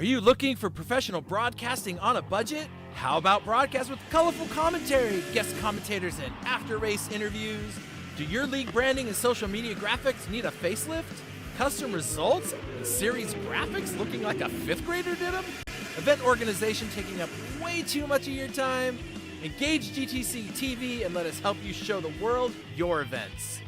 Are you looking for professional broadcasting on a budget? How about broadcast with colorful commentary, guest commentators, and after-race interviews? Do your league branding and social media graphics need a facelift? Custom results and series graphics looking like a fifth grader did them? Event organization taking up way too much of your time? Engage GTCtv and let us help you show the world your events.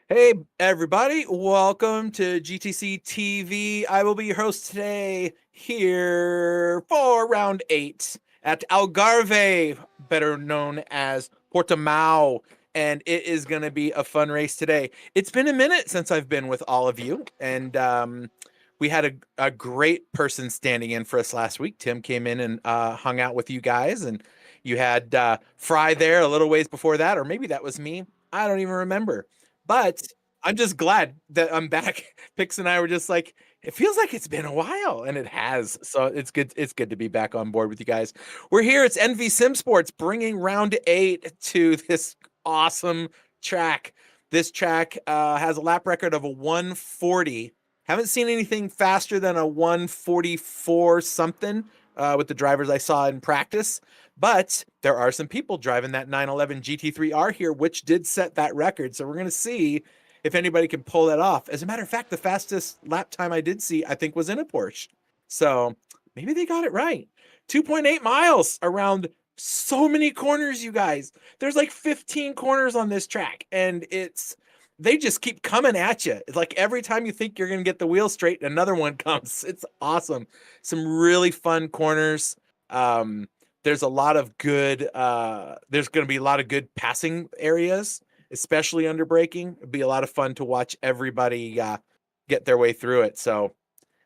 Hey everybody, welcome to GTC TV. I will be your host today here for round 8 at Algarve, better known as Portimao, and it is going to be a fun race today. It's been a minute since I've been with all of you, and we had a great person standing in for us last week. Tim came in and hung out with you guys, and you had Fry there a little ways before that, or maybe that was me. I don't even remember. But I'm just glad that I'm back. Pix and I were just like, it feels like it's been a while, and it has. So it's good. It's good to be back on board with you guys. We're here. It's ENVY Simsports bringing round 8 to this awesome track. This track has a lap record of a 140. Haven't seen anything faster than a 144 something with the drivers I saw in practice. But there are some people driving that 911 GT3R here, which did set that record. So we're going to see if anybody can pull that off. As a matter of fact, the fastest lap time I did see, I think, was in a Porsche. So maybe they got it right. 2.8 miles around so many corners, you guys. There's like 15 corners on this track, and they just keep coming at you. It's like every time you think you're going to get the wheel straight, another one comes. It's awesome. Some really fun corners. There's a lot of good, there's going to be a lot of good passing areas, especially under braking. It'd be a lot of fun to watch everybody get their way through it. So,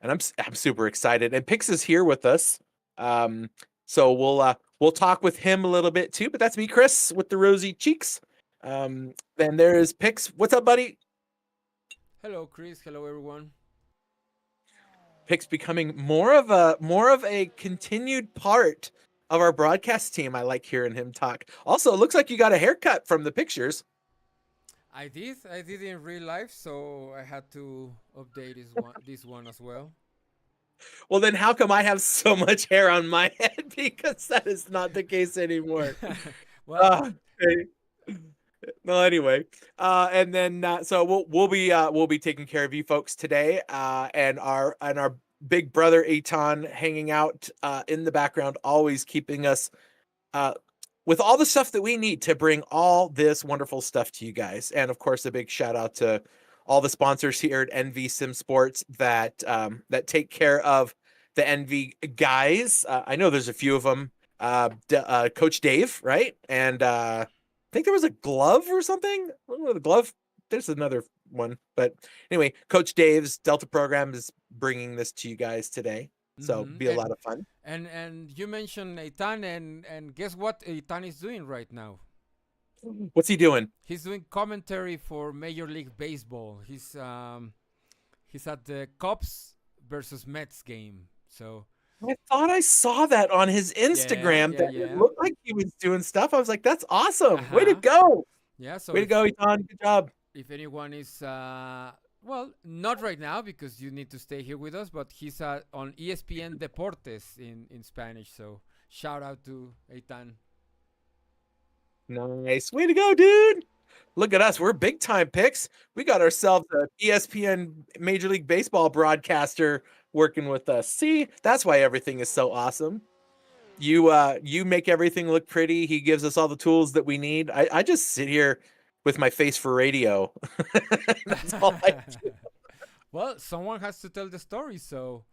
and I'm super excited. And Pix is here with us. So we'll talk with him a little bit too, but that's me, Chris, with the rosy cheeks. Then there is Pix. What's up, buddy? Hello, Chris. Hello, everyone. Pix becoming more of a continued part of our broadcast team. I like hearing him talk. Also, it looks like you got a haircut from the pictures. I did in real life, so I had to update this one as well. Well, then how come I have so much hair on my head? Because that is not the case anymore. Well, Okay. Well, anyway, and then so we'll be taking care of you folks today, and our big brother Eitan hanging out in the background, always keeping us with all the stuff that we need to bring all this wonderful stuff to you guys. And of course, a big shout out to all the sponsors here at ENVY Simsports that take care of the ENVY guys. I know there's a few of them. Coach Dave, right? And I think there was a glove or something. The glove. There's another one, but anyway, Coach Dave's Delta program is bringing this to you guys today, so be a lot of fun. And you mentioned Eitan, and guess what Eitan is doing right now? What's he doing? He's doing commentary for Major League Baseball. He's at the Cubs versus Mets game. So I thought I saw that on his Instagram. It looked like he was doing stuff. I was like, that's awesome. Way to go. Yeah. So way to go, Eitan. Good job. If anyone is, well, not right now because you need to stay here with us, but he's on ESPN Deportes in Spanish. So shout out to Eitan. Nice. Way to go, dude. Look at us. We're big time picks. We got ourselves an ESPN Major League Baseball broadcaster working with us. See, that's why everything is so awesome. You make everything look pretty. He gives us all the tools that we need. I just sit here with my face for radio. That's all I do. Well, someone has to tell the story, so.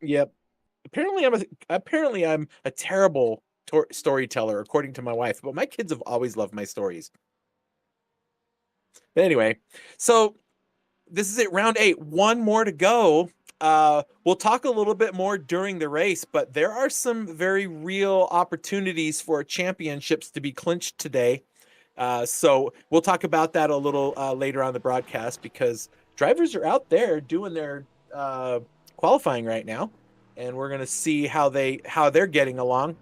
Yep. Apparently I'm a terrible storyteller, according to my wife, but my kids have always loved my stories. But anyway, so this is it, round 8. One more to go. We'll talk a little bit more during the race, but there are some very real opportunities for championships to be clinched today. So we'll talk about that a little later on the broadcast, because drivers are out there doing their qualifying right now, and we're going to see how they're getting along.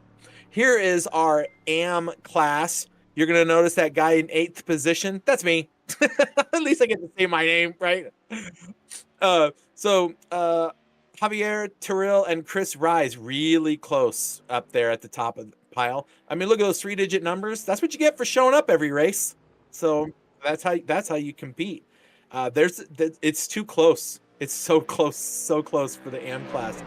Here is our AM class. You're going to notice that guy in 8th position. That's me. At least I get to say my name, right? So Javier Terrell and Chris Rise really close up there at the top of the pile. I mean, look at those 3-digit numbers. That's what you get for showing up every race. So that's how you compete. It's too close. It's so close for the AM class.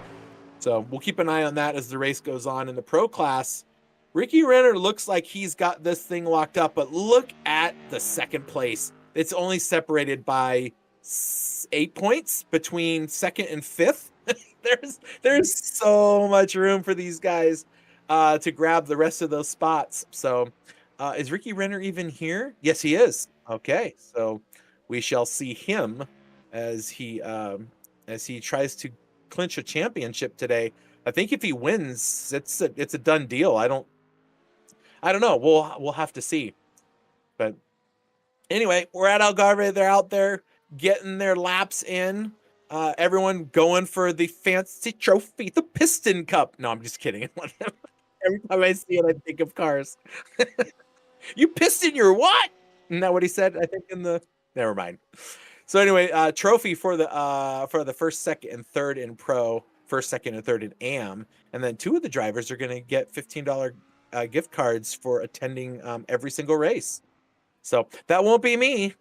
So we'll keep an eye on that as the race goes on. In the pro class, Ricky Renner looks like he's got this thing locked up, but look at the second place. It's only separated by 8 points between 2nd and 5th. there's so much room for these guys to grab the rest of those spots. So is Ricky Renner even here? Yes, he is. Okay, so we shall see him as he tries to clinch a championship today. I think if he wins, it's a done deal. I don't know. We'll have to see. But anyway, we're at Algarve. They're out there getting their laps in. Everyone going for the fancy trophy, the Piston Cup. No, I'm just kidding. Every time I see it, I think of cars. You piston your what? Isn't that what he said? I think never mind. So anyway, trophy for the first, second, and third in pro, first, second, and third in AM, and then 2 of the drivers are going to get $15 gift cards for attending every single race. So that won't be me.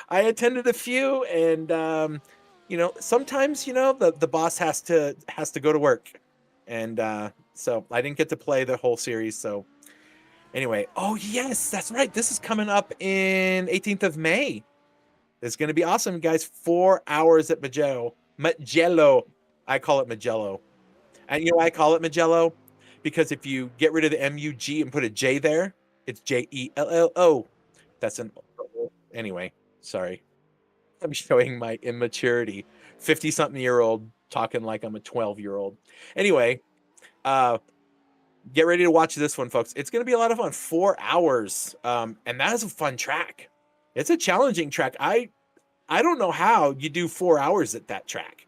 I attended a few, and sometimes the boss has to go to work, and so I didn't get to play the whole series. So anyway, oh yes, that's right. This is coming up in 18th of May. It's going to be awesome, guys. 4 hours at Mugello. I call it Mugello. And you know why I call it Mugello? Because if you get rid of the M-U-G and put a J there, it's J-E-L-L-O. That's anyway, sorry. I'm showing my immaturity. 50-something-year-old talking like I'm a 12-year-old. Anyway, get ready to watch this one, folks. It's going to be a lot of fun. 4 hours. And that is a fun track. It's a challenging track. I don't know how you do 4 hours at that track,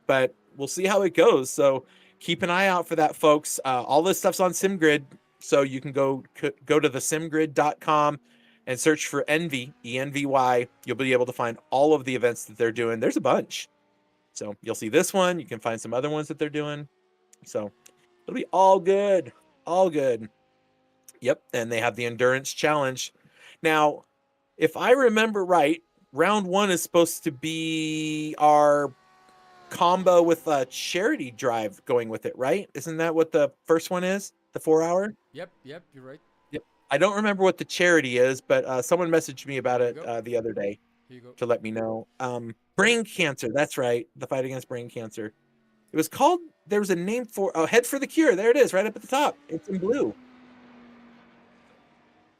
but we'll see how it goes. So keep an eye out for that, folks. All this stuff's on SimGrid, so you can go to the simgrid.com and search for ENVY, E-N-V-Y. You'll be able to find all of the events that they're doing. There's a bunch. So you'll see this one. You can find some other ones that they're doing. So it'll be all good. All good. Yep. And they have the endurance challenge. Now, if I remember right, round 1 is supposed to be our combo with a charity drive going with it, right? Isn't that what the first one is? The 4 hour? Yep, you're right. Yep. I don't remember what the charity is, but someone messaged me about it the other day to let me know. Brain cancer. That's right. The fight against brain cancer. It was called, there was a name for, Head for the Cure. There it is, right up at the top. It's in blue.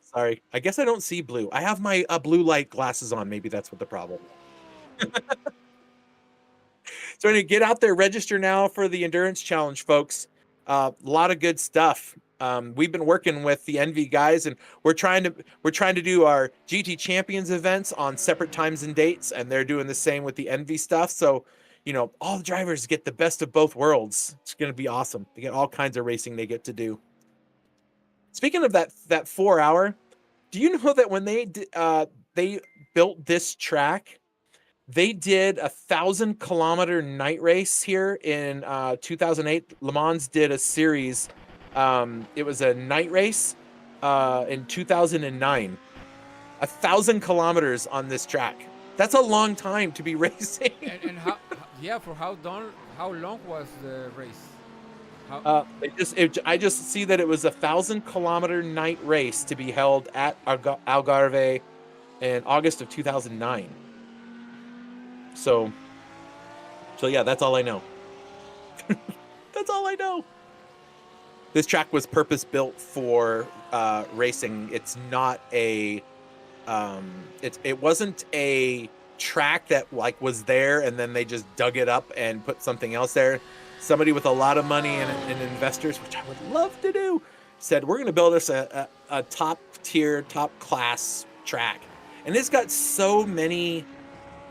Sorry. I guess I don't see blue. I have my blue light glasses on. Maybe that's what the problem is. So anyway, get out there, register now for the endurance challenge, folks. A lot of good stuff. We've been working with the ENVY guys, and we're trying to do our GT Champions events on separate times and dates, and they're doing the same with the ENVY stuff. So, all the drivers get the best of both worlds. It's going to be awesome. They get all kinds of racing they get to do. Speaking of that 4 hour, do you know that when they built this track, they did a 1,000-kilometer night race here in 2008. Le Mans did a series. It was a night race in 2009. 1,000 kilometers on this track. That's a long time to be racing. And for how long was the race? I just see that it was a 1,000-kilometer night race to be held at Algarve in August of 2009. So yeah, that's all I know. That's all I know. This track was purpose built for racing. It's not a it wasn't a track that like was there and then they just dug it up and put something else there. Somebody with a lot of money and investors, which I would love to do, said we're going to build us a top tier, top class track. And it's got so many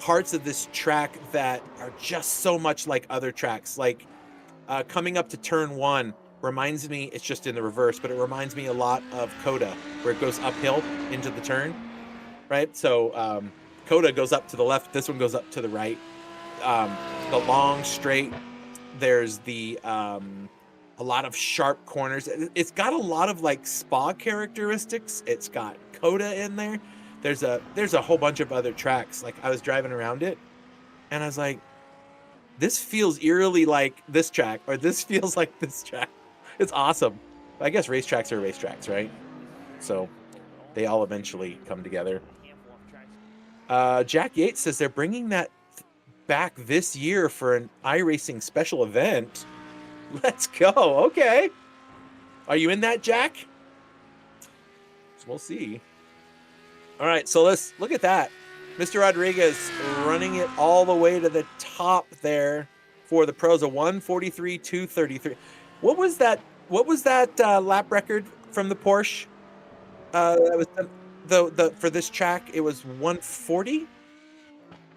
parts of this track that are just so much like other tracks. Like coming up to turn 1 reminds me, it's just in the reverse, but it reminds me a lot of Coda, where it goes uphill into the turn, right? So Coda goes up to the left, this one goes up to the right. The long straight, there's the a lot of sharp corners. It's got a lot of like spa characteristics. It's got Coda in there. There's a whole bunch of other tracks. Like I was driving around it and I was like, this feels eerily like this track, or this feels like this track. It's awesome. I guess racetracks are racetracks, right? So they all eventually come together. Jack Yates says they're bringing that back this year for an iRacing special event. Let's go. Okay. Are you in that, Jack? We'll see. All right, so let's look at that. Mr. Rodriguez running it all the way to the top there for the pros, a 1:43.233. What was that? What was that lap record from the Porsche? That was the for this track. It was 140.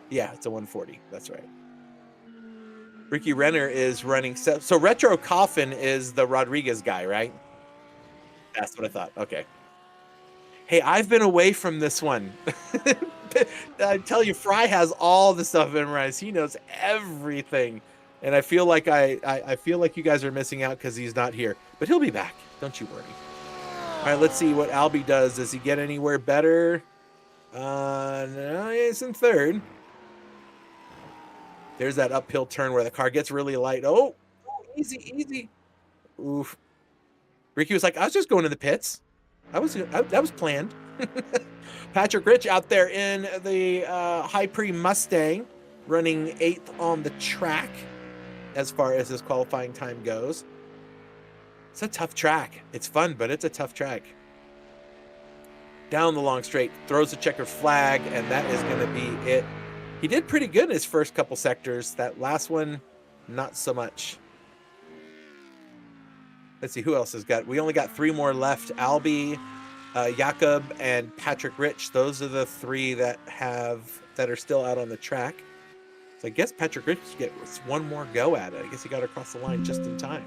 Yeah, it's a 140. That's right. Ricky Renner is running. So Retro Coffin is the Rodriguez guy, right? That's what I thought. Okay. Hey, I've been away from this one. I tell you, Fry has all the stuff memorized. He knows everything. And I feel like I feel like you guys are missing out because he's not here. But he'll be back. Don't you worry. All right, let's see what Albie does. Does he get anywhere better? No, he's in third. There's that uphill turn where the car gets really light. Oh, easy. Oof. Ricky was like, I was just going to the pits. That was planned. Patrick Rich out there in the High Pre Mustang, running 8th on the track as far as his qualifying time goes. It's a tough track. It's fun, but it's a tough track. Down the long straight, throws a checkered flag, and that is going to be it. He did pretty good in his first couple sectors. That last one, not so much. Let's see who else has got. We only got 3 more left. Albie, Jakob, and Patrick Rich. Those are the 3 that are still out on the track. So I guess Patrick Rich gets one more go at it. I guess he got across the line just in time.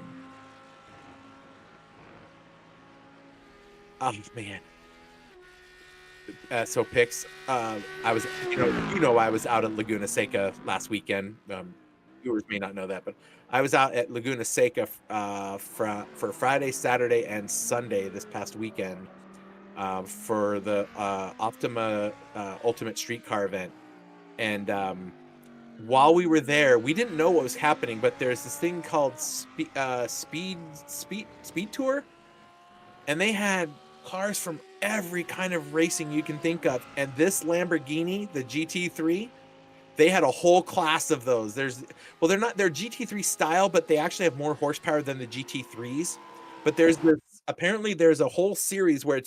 Oh man. So picks. I was, I was out at Laguna Seca last weekend. Viewers may not know that, but I was out at Laguna Seca for Friday, Saturday, and Sunday this past weekend for the Optima Ultimate Streetcar event. And while we were there, we didn't know what was happening, but there's this thing called Speed Tour, and they had cars from every kind of racing you can think of. And this Lamborghini, the GT3, they had a whole class of those. They're GT3 style, but they actually have more horsepower than the GT3s. But apparently there's a whole series where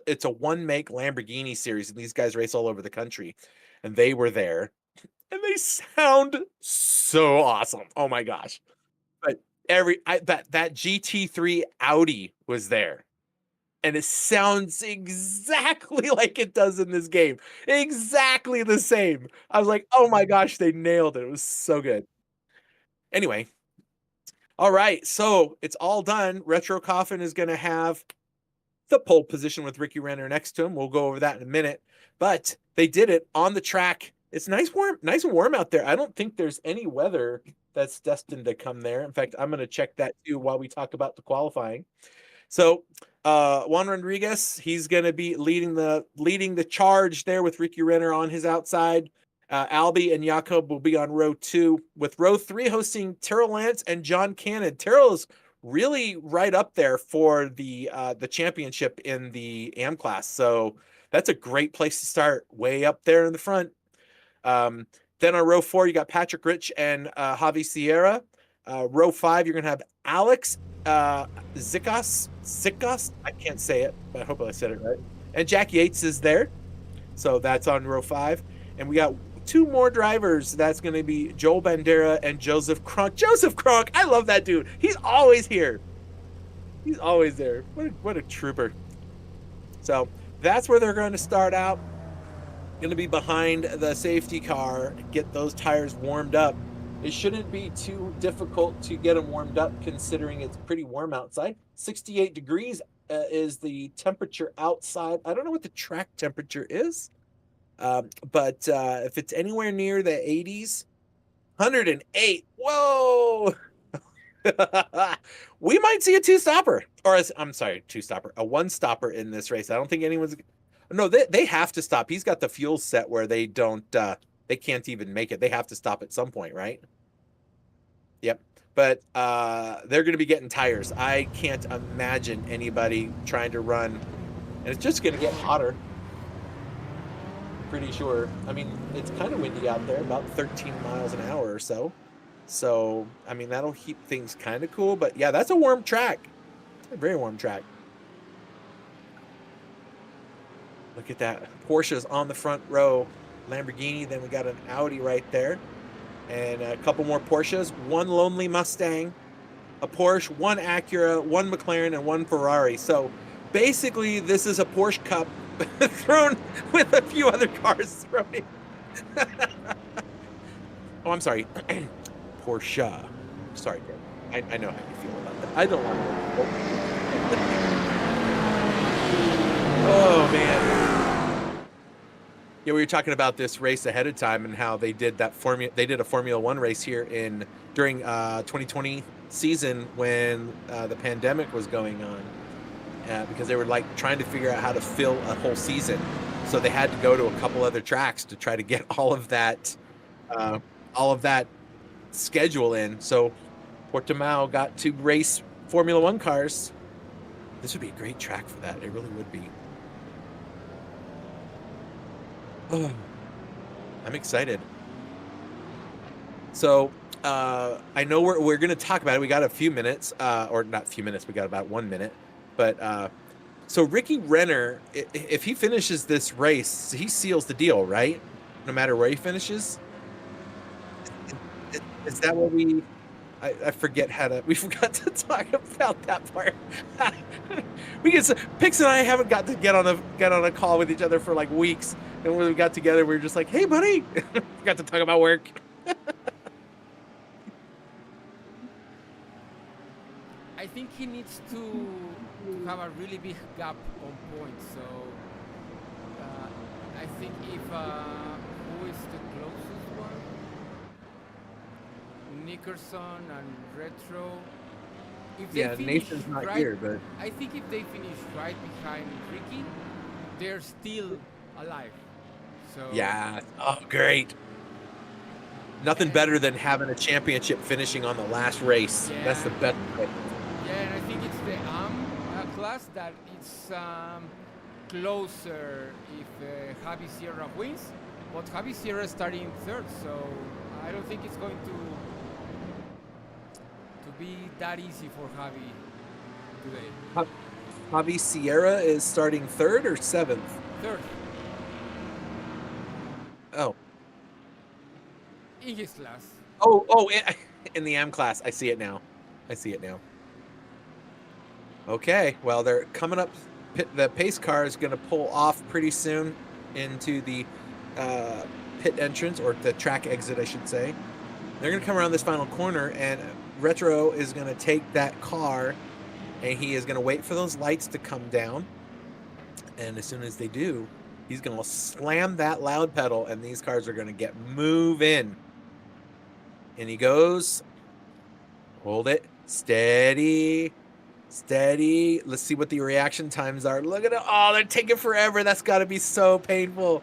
it's a one make Lamborghini series, and these guys race all over the country. And they were there, and they sound so awesome. Oh my gosh! But that GT3 Audi was there, and it sounds exactly like it does in this game. Exactly the same. I was like, oh my gosh, they nailed it. It was so good. Anyway, all right, so it's all done. Retro Coffin is going to have the pole position with Ricky Renner next to him. We'll go over that in a minute. But they did it on the track. It's nice and warm out there. I don't think there's any weather that's destined to come there. In fact, I'm going to check that too while we talk about the qualifying. So Juan Rodriguez, he's going to be leading the charge there with Ricky Renner on his outside. Albie and Jakob will be on row 2, with row 3 hosting Terrell Lance and John Cannon. Terrell is really right up there for the championship in the AM class. So that's a great place to start, way up there in the front. Then on row 4, you got Patrick Rich and Javi Sierra. Row 5, you're going to have Alex Zikos. I can't say it, but I hope I said it right. And Jack Yates is there. So that's on row 5. And we got 2 more drivers. That's going to be Joel Bandera and Joseph Kronk. Joseph Kronk, I love that dude. He's always here. He's always there. What a trooper. So that's where they're going to start out. Going to be behind the safety car, get those tires warmed up. It shouldn't be too difficult to get them warmed up considering it's pretty warm outside. 68 degrees is the temperature outside. I don't know what the track temperature is, but if it's anywhere near the 80s, 108, whoa! We might see a two-stopper, or I'm sorry, two-stopper, a one-stopper in this race. I don't think anyone's... No, they have to stop. He's got the fuel set where they don't, they can't even make it. They have to stop at some point, right? Yep. But they're going to be getting tires. I can't imagine anybody trying to run, and it's just going to get hotter. Pretty sure. I mean, it's kind of windy out there, about 13 miles an hour or so. So, I mean, that'll keep things kind of cool. But yeah, that's a warm track. A very warm track. Look at that. Porsche's on the front row. Lamborghini, then we got an Audi right there. And a couple more Porsches. One lonely Mustang, a Porsche, one Acura, one McLaren, and one Ferrari. So basically, this is a Porsche Cup thrown with a few other cars thrown in. Oh, I'm sorry. Porsche. Sorry, Greg. I know how you feel about that. I don't want to. Oh, man. Yeah, we were talking about this race ahead of time and how they did that They did a Formula One race here during 2020 season when the pandemic was going on, because they were like trying to figure out how to fill a whole season. So they had to go to a couple other tracks to try to get all of that schedule in. So Portimao got to race Formula One cars. This would be a great track for that. It really would be. Oh, I'm excited. So I know we're going to talk about it. We got a few minutes, or not a few minutes. We got about 1 minute. But so Ricky Renner, if he finishes this race, he seals the deal, right? No matter where he finishes. Is that what I forget we forgot to talk about that part. Pix and I haven't got to get on a call with each other for like weeks. And when we got together, we were just like, hey, buddy, forgot to talk about work. I think he needs to have a really big gap on points. So I think if who is the closest one? Nickerson and Retro. If they Nathan's not here, but I think if they finish right behind Ricky, they're still alive. So yeah, oh great. Nothing better than having a championship finishing on the last race. Yeah. That's the best way. Yeah, and I think it's the class that it's closer if Javi Sierra wins, but Javi Sierra is starting third, so I don't think it's going to be that easy for Javi today. Javi Sierra is starting third or seventh? Third. Oh. In his class. Oh, in the M class. I see it now. Okay, well, they're coming up. The pace car is going to pull off pretty soon into the pit entrance, or the track exit, I should say. They're going to come around this final corner, and Retro is going to take that car, and he is going to wait for those lights to come down. And as soon as they do, he's going to slam that loud pedal, and these cars are going to get moving. And he goes. Hold it. Steady. Steady. Let's see what the reaction times are. Look at it. Oh, they're taking forever. That's got to be so painful.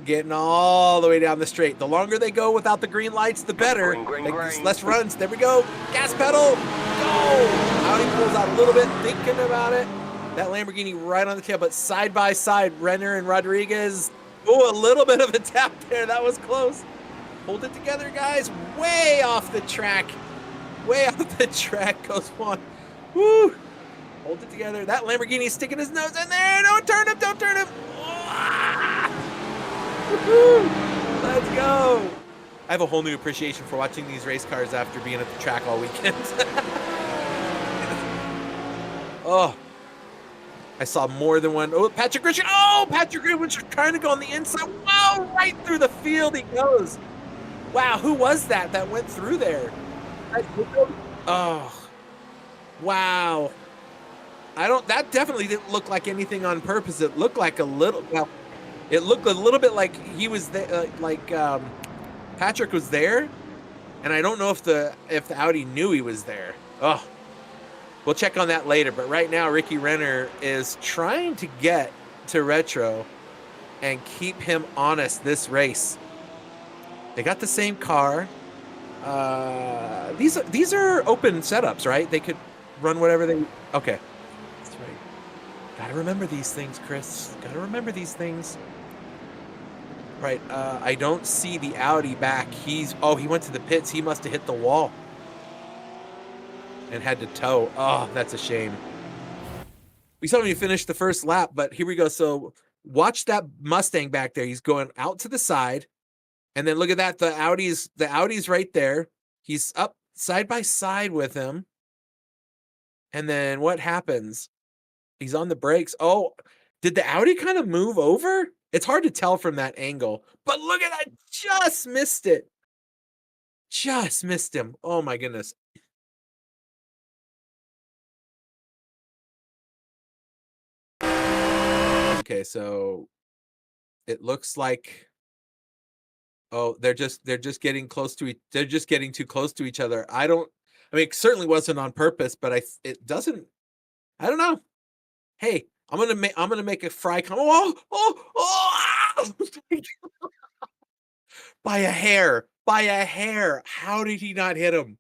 Getting all the way down the straight. The longer they go without the green lights, the better. Less runs. There we go. Gas pedal. Go. Audi pulls out a little bit, thinking about it. That Lamborghini right on the tail, but side by side, Renner and Rodriguez. Oh, a little bit of a tap there. That was close. Hold it together, guys. Way off the track. Way off the track goes Juan. Woo! Hold it together. That Lamborghini's sticking his nose in there. Don't turn him. Don't turn him. Let's go. I have a whole new appreciation for watching these race cars after being at the track all weekend. Oh, I saw more than one. Oh, Patrick Grisham. Oh, Patrick Grisham was trying to go on the inside. Wow, right through the field he goes. Wow, who was that went through there? Oh, wow. That definitely didn't look like anything on purpose. It looked like it looked a little bit like he was there, Patrick was there, and I don't know if the Audi knew he was there. Oh, we'll check on that later. But right now, Ricky Renner is trying to get to Retro and keep him honest this race. They got the same car. These are open setups, right? They could run whatever they. Okay, that's right. Gotta remember these things, Chris. Gotta remember these things. Right. I don't see the Audi back. He went to the pits. He must have hit the wall and had to tow. Oh, that's a shame. We saw him finish the first lap, but here we go. So watch that Mustang back there. He's going out to the side. And then look at that. The Audi's right there. He's up side by side with him. And then what happens? He's on the brakes. Oh, did the Audi kind of move over? It's hard to tell from that angle. But look at that. Just missed it. Just missed him. Oh, my goodness. Okay, so it looks like they're just getting close to they're just getting too close to each other. I mean, it certainly wasn't on purpose, but I don't know. Hey, I'm gonna make a fry come. By a hair. How did he not hit him?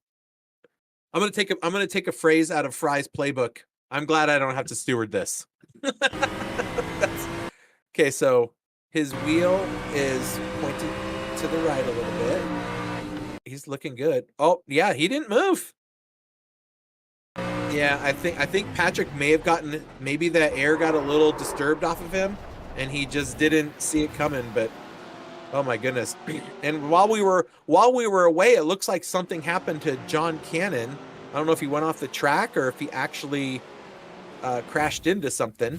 I'm gonna take a phrase out of Fry's playbook. I'm glad I don't have to steward this. Okay, so his wheel is pointed to the right a little bit. He's looking good. Oh, yeah, he didn't move. Yeah, I think Patrick may have maybe the air got a little disturbed off of him and he just didn't see it coming, but oh my goodness. And while we were away, it looks like something happened to John Cannon. I don't know if he went off the track or if he actually crashed into something.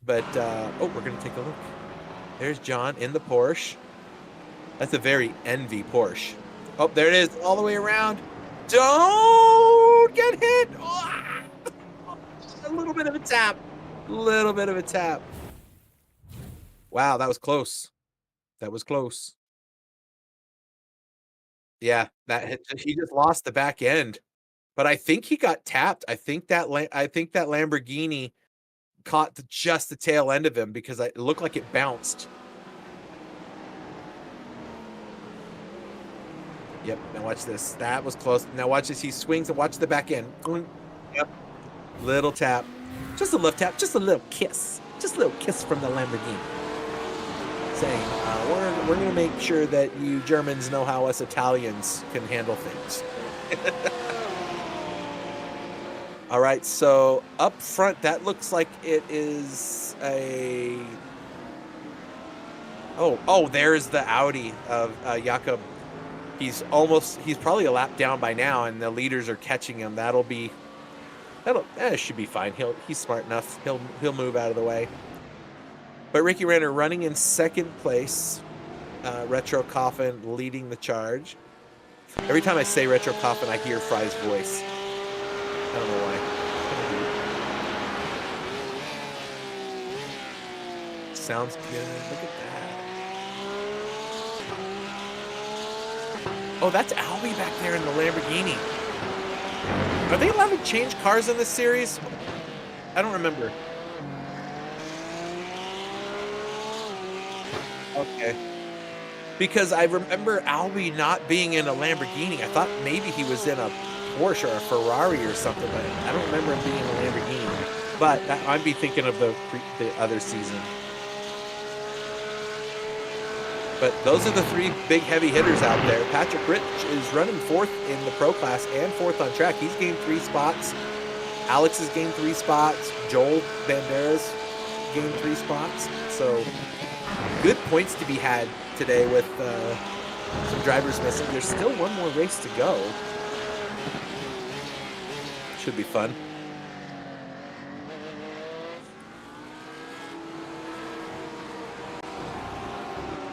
But we're going to take a look. There's John in the Porsche. That's a very ENVY Porsche. Oh, there it is, all the way around. Don't get hit. Oh, a little bit of a tap. Wow, that was close. Yeah, he just lost the back end. But I think he got tapped. I think that Lamborghini caught just the tail end of him because it looked like it bounced. Yep, now watch this. That was close. Now watch this. He swings and watch the back end. Yep. Little tap. Just a left tap. Just a little kiss. Just a little kiss from the Lamborghini. Saying, we're going to make sure that you Germans know how us Italians can handle things. All right, so up front, that looks like it is a... Oh, there's the Audi of Jakob. He's probably a lap down by now, and the leaders are catching him. That should be fine. He's smart enough. He'll move out of the way. But Ricky Renner running in second place. Retro Coffin leading the charge. Every time I say Retro Coffin, I hear Fry's voice. I don't know why. Sounds good. Look at that. Oh, that's Albie back there in the Lamborghini. Are they allowed to change cars in this series? I don't remember. Okay. Because I remember Albie not being in a Lamborghini. I thought maybe he was in a Porsche or a Ferrari or something, but I don't remember him being in a Lamborghini. But I'd be thinking of the other season. But those are the three big heavy hitters out there. Patrick Rich is running 4th in the pro class and 4th on track. He's gained 3 spots. Alex has gained 3 spots. Joel Banderas gained 3 spots. So good points to be had today with some drivers missing. There's still one more race to go. Should be fun.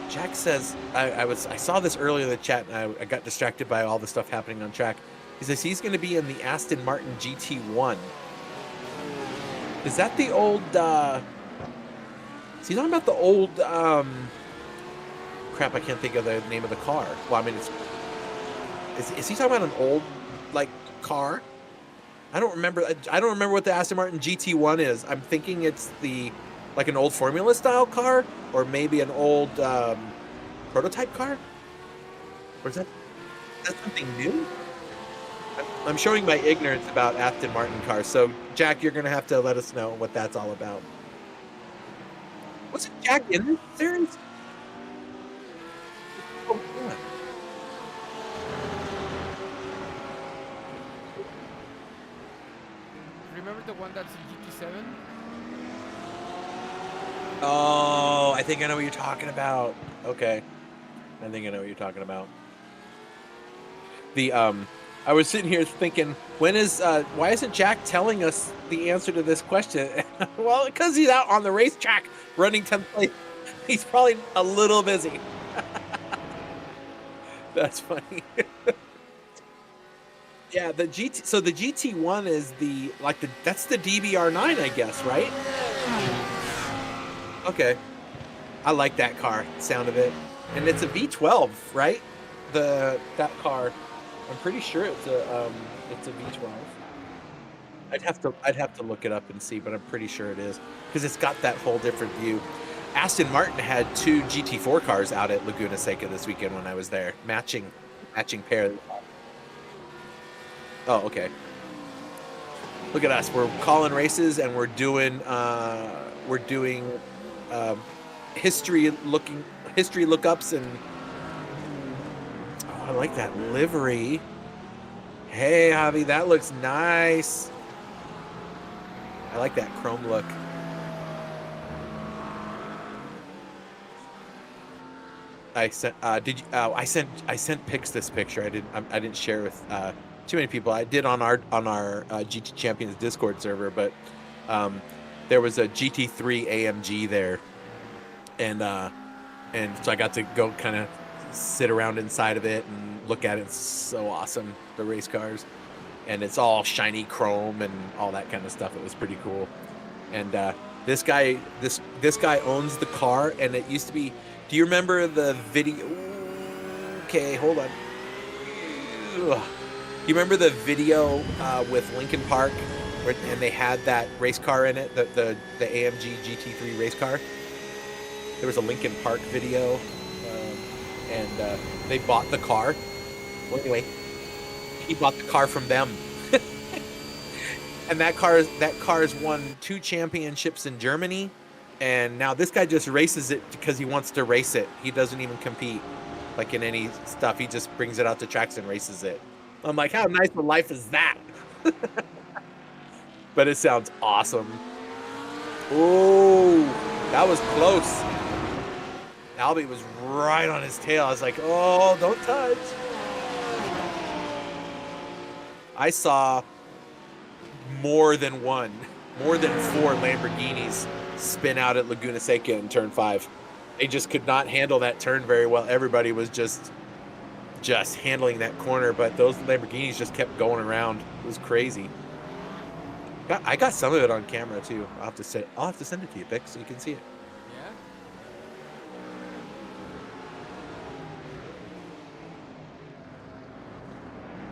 Jack says, I saw this earlier in the chat, and I got distracted by all the stuff happening on track. He says he's going to be in the Aston Martin GT1. Is that the old, is he talking about the old, crap, I can't think of the name of the car. Well, I mean, is he talking about an old, like, car? I don't remember what the Aston Martin GT1 is. I'm thinking it's like an old Formula style car, or maybe an old prototype car? Or is that something new? I'm showing my ignorance about Aston Martin cars. So, Jack, you're going to have to let us know what that's all about. Wasn't Jack in this series? Oh, yeah. Remember the one that's in GT7? Oh, I think I know what you're talking about. Okay. I think I know what you're talking about. I was sitting here thinking, why isn't Jack telling us the answer to this question? Well, because he's out on the racetrack running 10th place. He's probably a little busy. That's funny. Yeah, the GT1 is that's the DBR9, I guess, right? Okay. I like that car, sound of it. And it's a V12, right? That car. I'm pretty sure it's a V12. I'd have to look it up and see, but I'm pretty sure it is, because it's got that whole different view. Aston Martin had 2 GT4 cars out at Laguna Seca this weekend when I was there, matching pair. Oh, okay. Look at us. We're calling races, and we're doing history lookups, and I like that livery. Hey, Javi, that looks nice. I like that chrome look. I sent pics this picture. I didn't share with too many people. I did on our GT Champions Discord server, but there was a GT3 AMG there, and so I got to go kind of sit around inside of it and look at it. It's so awesome, the race cars, and it's all shiny chrome and all that kind of stuff. It was pretty cool. And this guy owns the car, and it used to be, do you remember the video? Okay, hold on. Ugh. You remember the video with Lincoln Park, and they had that race car in it, the AMG GT3 race car? There was a Lincoln Park video, and they bought the car. Well, anyway, he bought the car from them. And that car's won 2 championships in Germany, and now this guy just races it because he wants to race it. He doesn't even compete like in any stuff. He just brings it out to tracks and races it. I'm like, how nice of life is that? But it sounds awesome. Oh, that was close. Albie was right on his tail. I was like, oh, don't touch. I saw more than 4 Lamborghinis spin out at Laguna Seca in turn 5. They just could not handle that turn very well. Everybody was just handling that corner, but those Lamborghinis just kept going around. It was crazy. I got some of it on camera too. I'll have to send it to you, Vic, so you can see it. Yeah.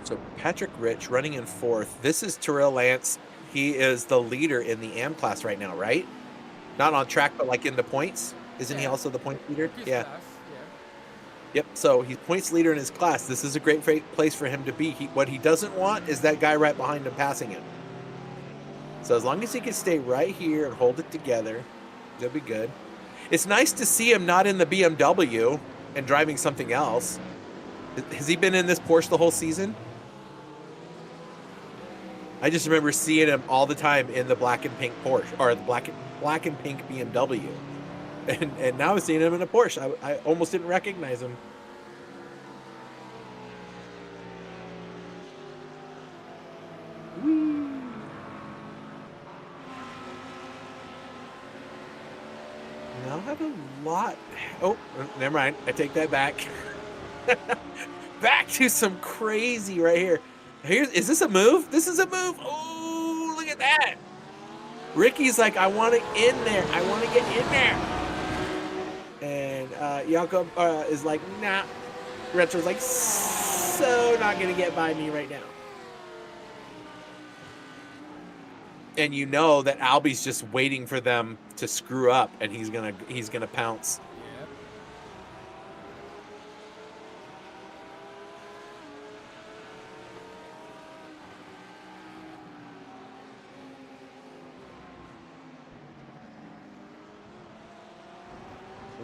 So Patrick Rich running in 4th. This is Terrell Lance. He is the leader in the AM class right now, right? Not on track, but like in the points. Isn't he also the point leader? Yeah. Class, Yep. So he's points leader in his class. This is a great place for him to be. What he doesn't want is that guy right behind him passing him. So as long as he can stay right here and hold it together, he'll be good. It's nice to see him not in the BMW. and driving something else. Has he been in this Porsche the whole season? I just remember seeing him all the time in the black and pink Porsche, or the black and pink BMW. And now I'm seeing him in a Porsche. I almost didn't recognize him. Whee. Now I have a lot. Oh, never mind. I take that back. Back to some crazy right here. Is this a move? This is a move. Oh, look at that. Ricky's like, I want it in there. I want to get in there. And Jakob is like, nah. Retro's like, so not going to get by me right now. And you know that Albie's just waiting for them to screw up, and he's gonna pounce.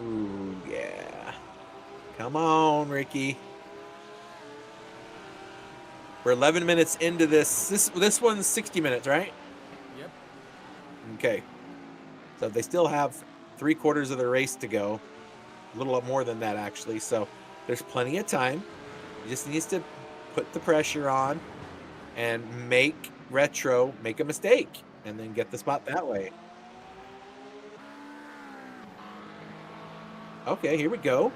Ooh, yeah. Come on, Ricky. We're 11 minutes into this. This one's 60 minutes, right? Yep. Okay. So they still have 3/4 of the race to go. A little more than that, actually. So there's plenty of time. He just needs to put the pressure on and make Retro make a mistake and then get the spot that way. Okay, here we go.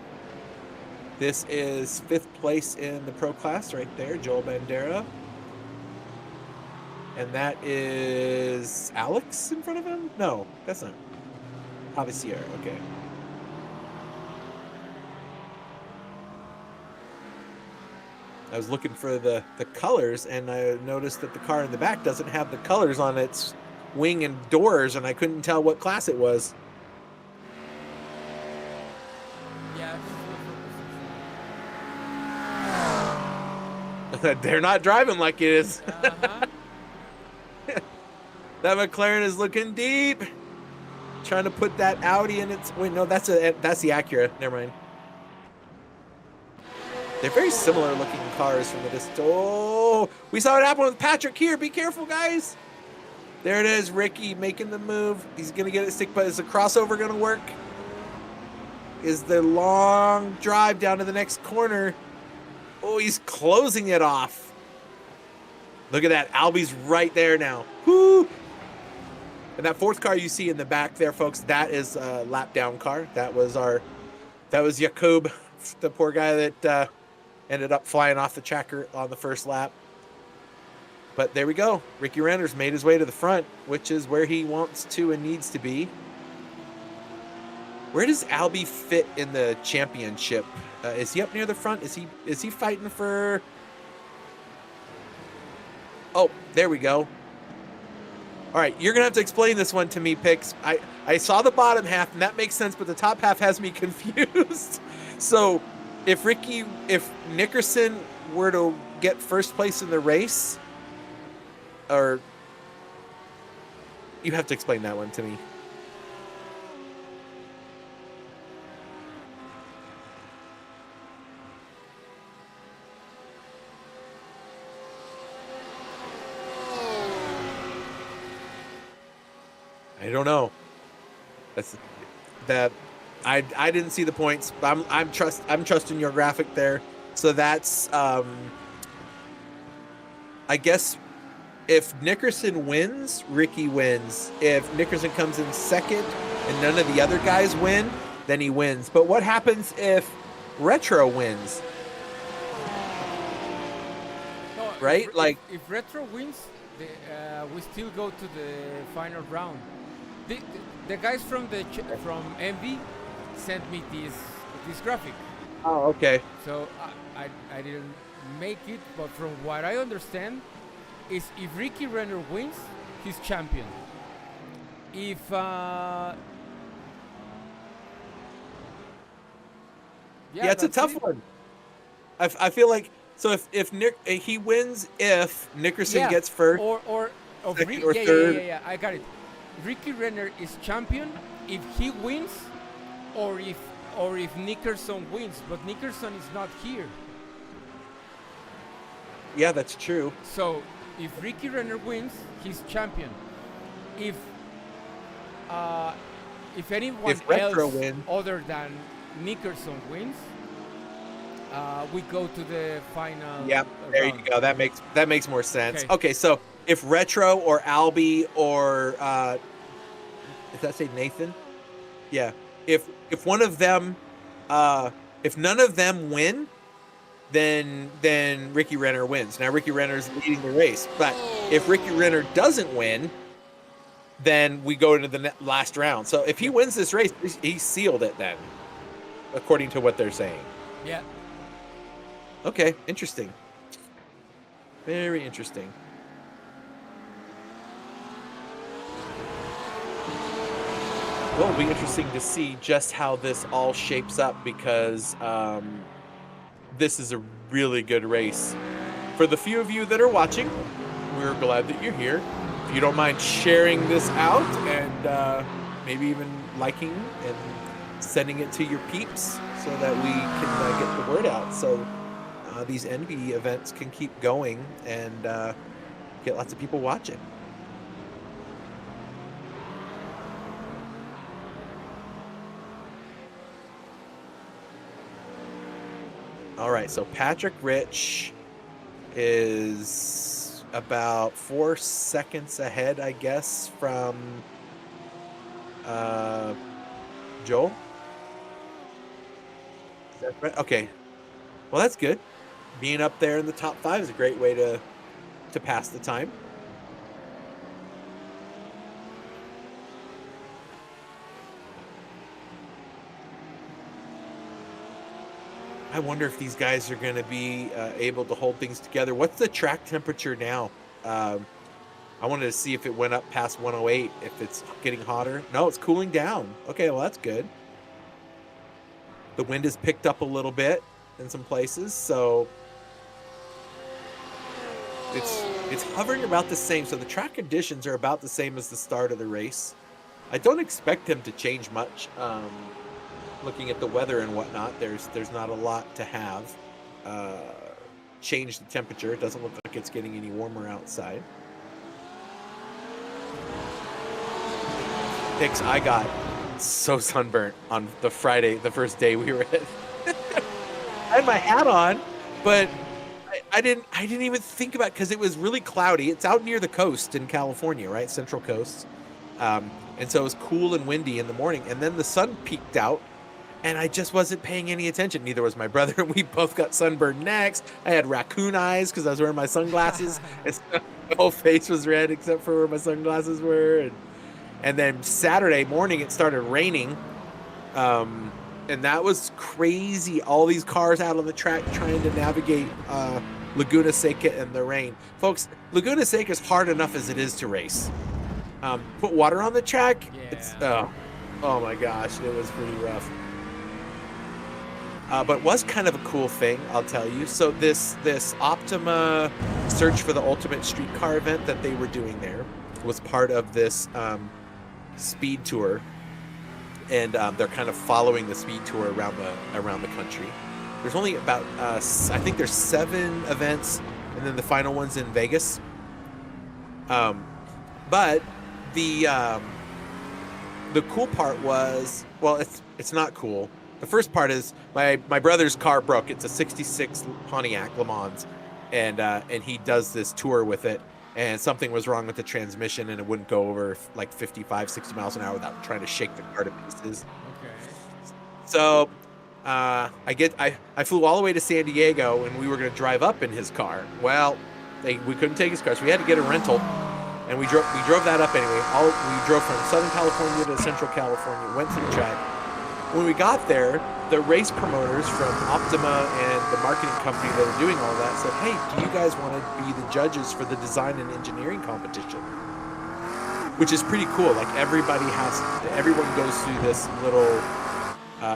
This is 5th place in the pro class right there, Joel Bandera. And that is Alex in front of him? No, that's not. Javier, okay. I was looking for the colors, and I noticed that the car in the back doesn't have the colors on its wing and doors, and I couldn't tell what class it was. They're not driving like it is. Uh-huh. That McLaren is looking deep. Trying to put that Audi in its... Wait, no, that's the Acura. Never mind. They're very similar looking cars from the distance. Oh, we saw it happen with Patrick here. Be careful, guys. There it is. Ricky making the move. He's going to get it stick, but is the crossover going to work? Is the long drive down to the next corner? Oh, he's closing it off. Look at that. Albie's right there now. Woo! And that 4th car you see in the back there, folks, that is a lap down car. That was Jakob, the poor guy that ended up flying off the tracker on the first lap. But there we go. Ricky Renner's made his way to the front, which is where he wants to and needs to be. Where does Albie fit in the championship? Is he up near the front? Is he fighting for... Oh, there we go. All right, you're going to have to explain this one to me, Pix. I saw the bottom half, and that makes sense, but the top half has me confused. So if Nickerson were to get first place in the race, or... You have to explain that one to me. I don't know. I didn't see the points. I'm trusting your graphic there. So that's I guess if Nickerson wins, Ricky wins. If Nickerson comes in second and none of the other guys win, then he wins. But what happens if Retro wins? No, right? If Retro wins, we still go to the final round. The guys from ENVY sent me this graphic. Oh, okay. So I didn't make it, but from what I understand, is if Ricky Renner wins, he's champion. If yeah, it's a tough one. I feel like so if he wins if Nickerson gets first or second or third. Yeah, I got it. Ricky Renner is champion if he wins, or if or if Nickerson wins, but Nickerson is not here. Yeah, that's true. So if Ricky Renner wins, he's champion. If anyone If Retro else wins, other than Nickerson wins, we go to the final. yeah, there round. you go. That makes more sense. Okay. Okay, so if Retro or Albie or does that say Nathan? Yeah. If one of them, if none of them win, then Ricky Renner wins. Now Ricky Renner's leading the race, but if Ricky Renner doesn't win, then we go into the last round. So if he wins this race, he sealed it then, according to what they're saying. Yeah. Okay, interesting. Very interesting. Well, it'll be interesting to see just how this all shapes up because this is a really good race. For the few of you that are watching, we're glad that you're here. If you don't mind sharing this out and maybe even liking and sending it to your peeps so that we can get the word out. So these ENVY events can keep going and get lots of people watching. All right, so Patrick Rich is about 4 seconds ahead, I guess, from Joel. Is that right? Okay. Well, that's good. Being up there in the top 5 is a great way to pass the time. I wonder if these guys are going to be able to hold things together. What's the track temperature now? I wanted to see if it went up past 108, if it's getting hotter. No, it's cooling down. Okay, well, that's good. The wind has picked up a little bit in some places, so it's hovering about the same. So the track conditions are about the same as the start of the race. I don't expect them to change much. Looking at the weather and whatnot, there's not a lot to have change the temperature. It doesn't look like it's getting any warmer outside. Hicks, I got so sunburnt on the Friday, the first day we were at. I had my hat on, but I didn't even think about it because it was really cloudy. It's out near the coast in California, right? Central Coast. And so it was cool and windy in the morning, and then the sun peeked out. And I just wasn't paying any attention. Neither was my brother. We both got sunburned necks. I had raccoon eyes because I was wearing my sunglasses. And so my whole face was red except for where my sunglasses were. And then Saturday morning, it started raining. And that was crazy. All these cars out on the track trying to navigate Laguna Seca in the rain. Folks, Laguna Seca is hard enough as it is to race. Put water on the track. Yeah. It's oh my gosh, it was pretty rough. But it was kind of a cool thing, I'll tell you. So this Optima Search for the Ultimate Streetcar event that they were doing there was part of this speed tour, and they're kind of following the speed tour around the country. There's only about I think there's 7 events, and then the final one's in Vegas. But the cool part was, well, it's not cool. The first part is my brother's car broke. It's a '66 Pontiac Le Mans, and he does this tour with it. And something was wrong with the transmission, and it wouldn't go over like 55, 60 miles an hour without trying to shake the car to pieces. Okay. So I flew all the way to San Diego, and we were going to drive up in his car. Well, we couldn't take his car, so we had to get a rental, and we drove that up anyway. We drove from Southern California to Central California, went to the track. When we got there, the race promoters from Optima and the marketing company that were doing all that said, "Hey, do you guys want to be the judges for the design and engineering competition?" Which is pretty cool. Like everyone goes through this little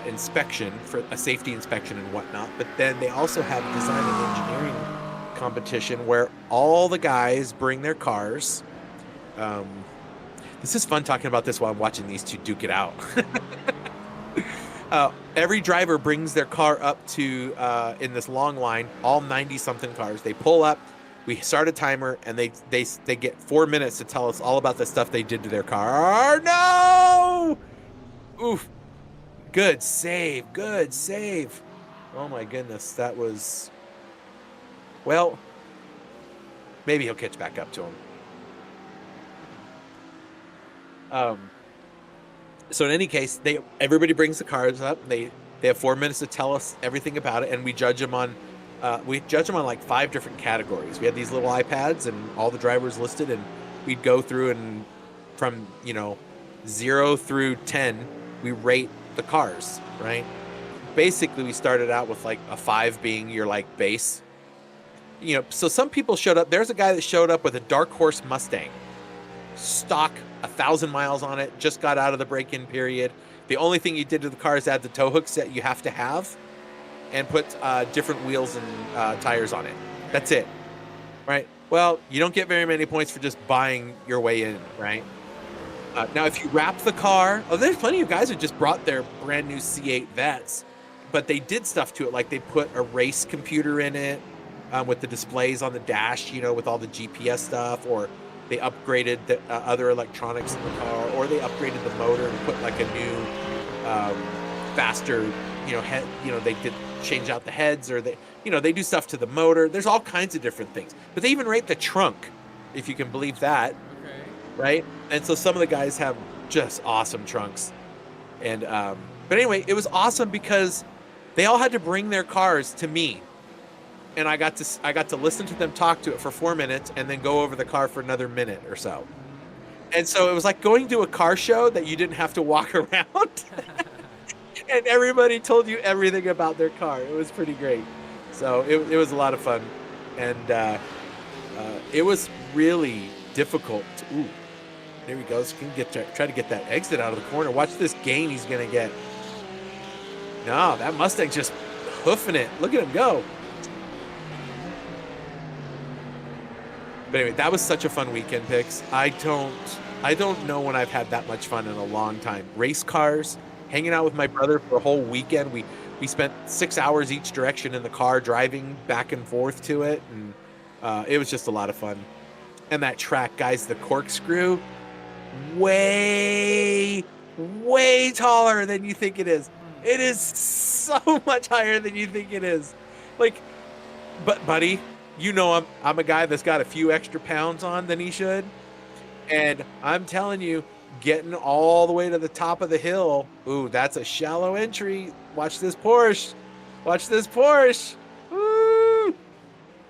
inspection for a safety inspection and whatnot. But then they also have a design and engineering competition where all the guys bring their cars. This is fun talking about this while I'm watching these two duke it out. Every driver brings their car up to in this long line, all 90 something cars. They pull up, we start a timer, and they get 4 minutes to tell us all about the stuff they did to their car. No! Oof. Good save. Good save. Oh my goodness, that was, well, maybe he'll catch back up to him. So in any case, everybody brings the cars up. They have 4 minutes to tell us everything about it, and we judge them on like 5 different categories. We had these little iPads and all the drivers listed, and we'd go through and from 0 through 10, we rate the cars, right? Basically, we started out with like a 5 being your like base. So some people showed up. There's a guy that showed up with a Dark Horse Mustang, stock, 1,000 miles on it, just got out of the break-in period. The only thing he did to the car is add the tow hooks that you have to have and put different wheels and tires on it. That's it, right? Well, you don't get very many points for just buying your way in, right? Now, if you wrap the car, there's plenty of guys who just brought their brand new C8 Vets, but they did stuff to it, like they put a race computer in it with the displays on the dash, with all the GPS stuff, or they upgraded the other electronics in the car, or they upgraded the motor and put like a new, faster, head. They did change out the heads, or they do stuff to the motor. There's all kinds of different things, but they even rate the trunk, if you can believe that. Okay. Right? And so some of the guys have just awesome trunks, and but anyway, it was awesome because they all had to bring their cars to me. And I got to listen to them talk to it for 4 minutes and then go over the car for another minute or so. And so it was like going to a car show that you didn't have to walk around. And everybody told you everything about their car. It was pretty great. So it was a lot of fun. And it was really difficult. Ooh, there he goes. Try to get that exit out of the corner. Watch this gain he's going to get. No, that Mustang just hoofing it. Look at him go. But anyway, that was such a fun weekend, Pix. I don't know when I've had that much fun in a long time. Race cars, hanging out with my brother for a whole weekend. We spent 6 hours each direction in the car, driving back and forth to it, and it was just a lot of fun. And that track, guys, the corkscrew, way taller than you think it is. It is so much higher than you think it is. Like, but buddy, I'm a guy that's got a few extra pounds on than he should. And I'm telling you, getting all the way to the top of the hill, ooh, that's a shallow entry. Watch this Porsche. Watch this Porsche. Woo!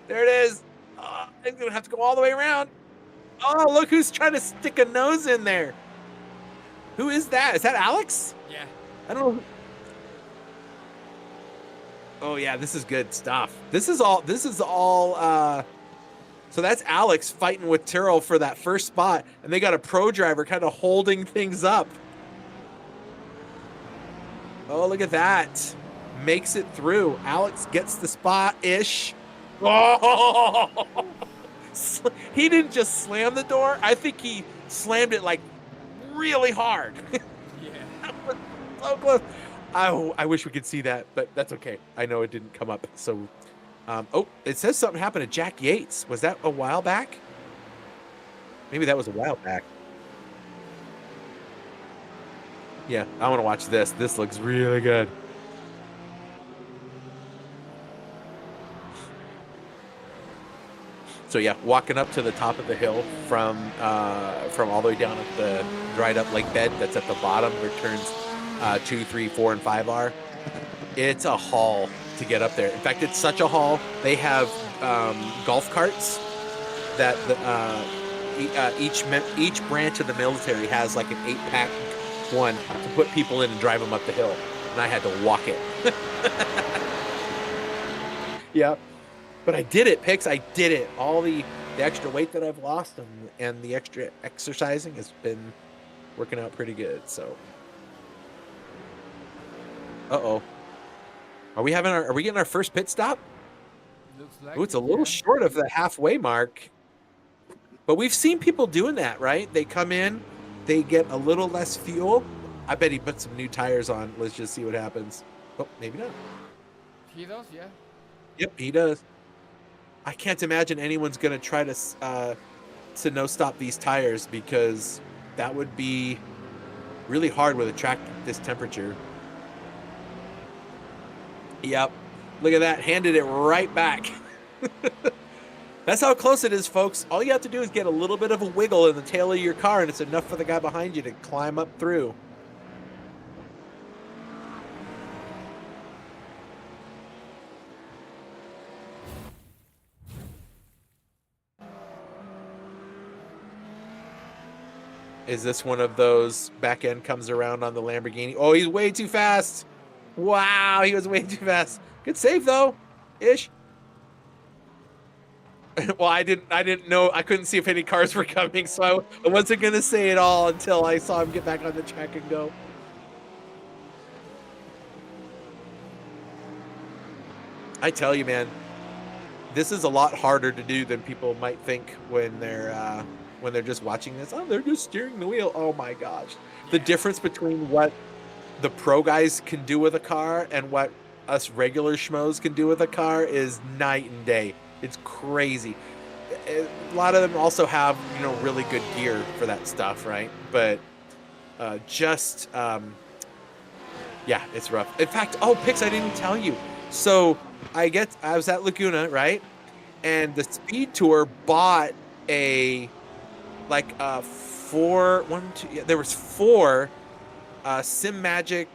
There it is. Oh, I'm going to have to go all the way around. Oh, look who's trying to stick a nose in there. Who is that? Is that Alex? Yeah. I don't know. Oh yeah, this is good stuff. This is all so that's Alex fighting with Tyrrell for that first spot, and they got a pro driver kind of holding things up. Oh, look at that. Makes it through. Alex gets the spot-ish. Oh! He didn't just slam the door. I think he slammed it like really hard. Yeah. That was so close. I wish we could see that, but that's okay. I know it didn't come up. So, oh, it says something happened to Jack Yates. Was that a while back? Maybe that was a while back. Yeah, I want to watch this. This looks really good. So yeah, walking up to the top of the hill from all the way down at the dried up lake bed that's at the bottom where turns 2, 3, 4, and 5 are. It's a haul to get up there. In fact, it's such a haul. They have golf carts that each branch of the military has like an 8-pack one to put people in and drive them up the hill. And I had to walk it. Yeah. But I did it, Pix. I did it. All the extra weight that I've lost and the extra exercising has been working out pretty good. So, uh-oh. Are we getting our first pit stop? Looks like Ooh, it's a little short of the halfway mark. But we've seen people doing that, right? They come in, they get a little less fuel. I bet he put some new tires on. Let's just see what happens. Oh, maybe not. He does, yeah. Yep, he does. I can't imagine anyone's going to try to no stop these tires, because that would be really hard with a track this temperature. Yep. Look at that. Handed it right back. That's how close it is, folks. All you have to do is get a little bit of a wiggle in the tail of your car, and it's enough for the guy behind you to climb up through. Is this one of those back end comes around on the Lamborghini? Oh, he's way too fast. Wow, he was way too fast. Good save though, ish. Well, I didn't know. I couldn't see if any cars were coming, so I wasn't gonna say it all until I saw him get back on the track and go. I tell you, man, this is a lot harder to do than people might think when they're just watching this. Oh, they're just steering the wheel. Oh my gosh, the difference between what the pro guys can do with a car and what us regular schmoes can do with a car is night and day. It's crazy. A lot of them also have, really good gear for that stuff, right? But yeah, it's rough. In fact, Pix, I didn't tell you. So I was at Laguna, right? And the Speed Tour bought there was 4 SimMagic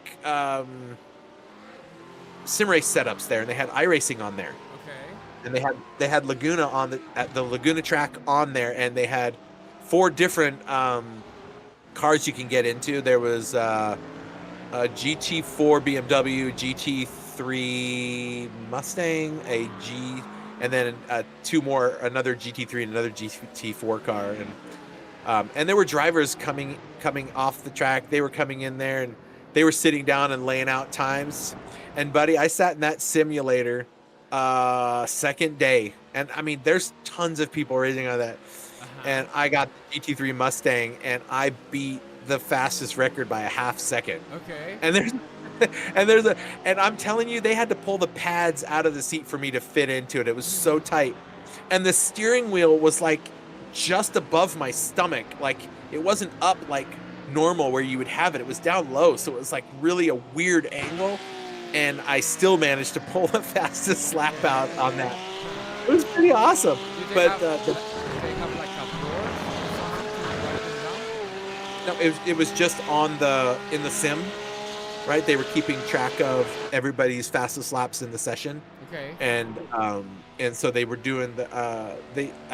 sim race setups there, and they had iRacing on there. And they had Laguna at the Laguna track on there, and they had 4 different cars you can get into. There was a GT4 BMW, GT3 Mustang, and then 2 more, another GT3 and another GT4 car, and there were drivers coming off the track. They were coming in there, and they were sitting down and laying out times. And buddy, I sat in that simulator second day, and I mean, there's tons of people racing on that, and I got the GT3 Mustang, and I beat the fastest record by a half second. Okay. And I'm telling you, they had to pull the pads out of the seat for me to fit into it. It was so tight, and the steering wheel was like just above my stomach. Like, it wasn't up like normal where you would have it. It was down low, so it was like really a weird angle. And I still managed to pull the fastest lap out on that. It was pretty awesome. Do they have like a board or something to write them down? No, it was just in the sim, right? They were keeping track of everybody's fastest laps in the session. Okay. And so they were doing I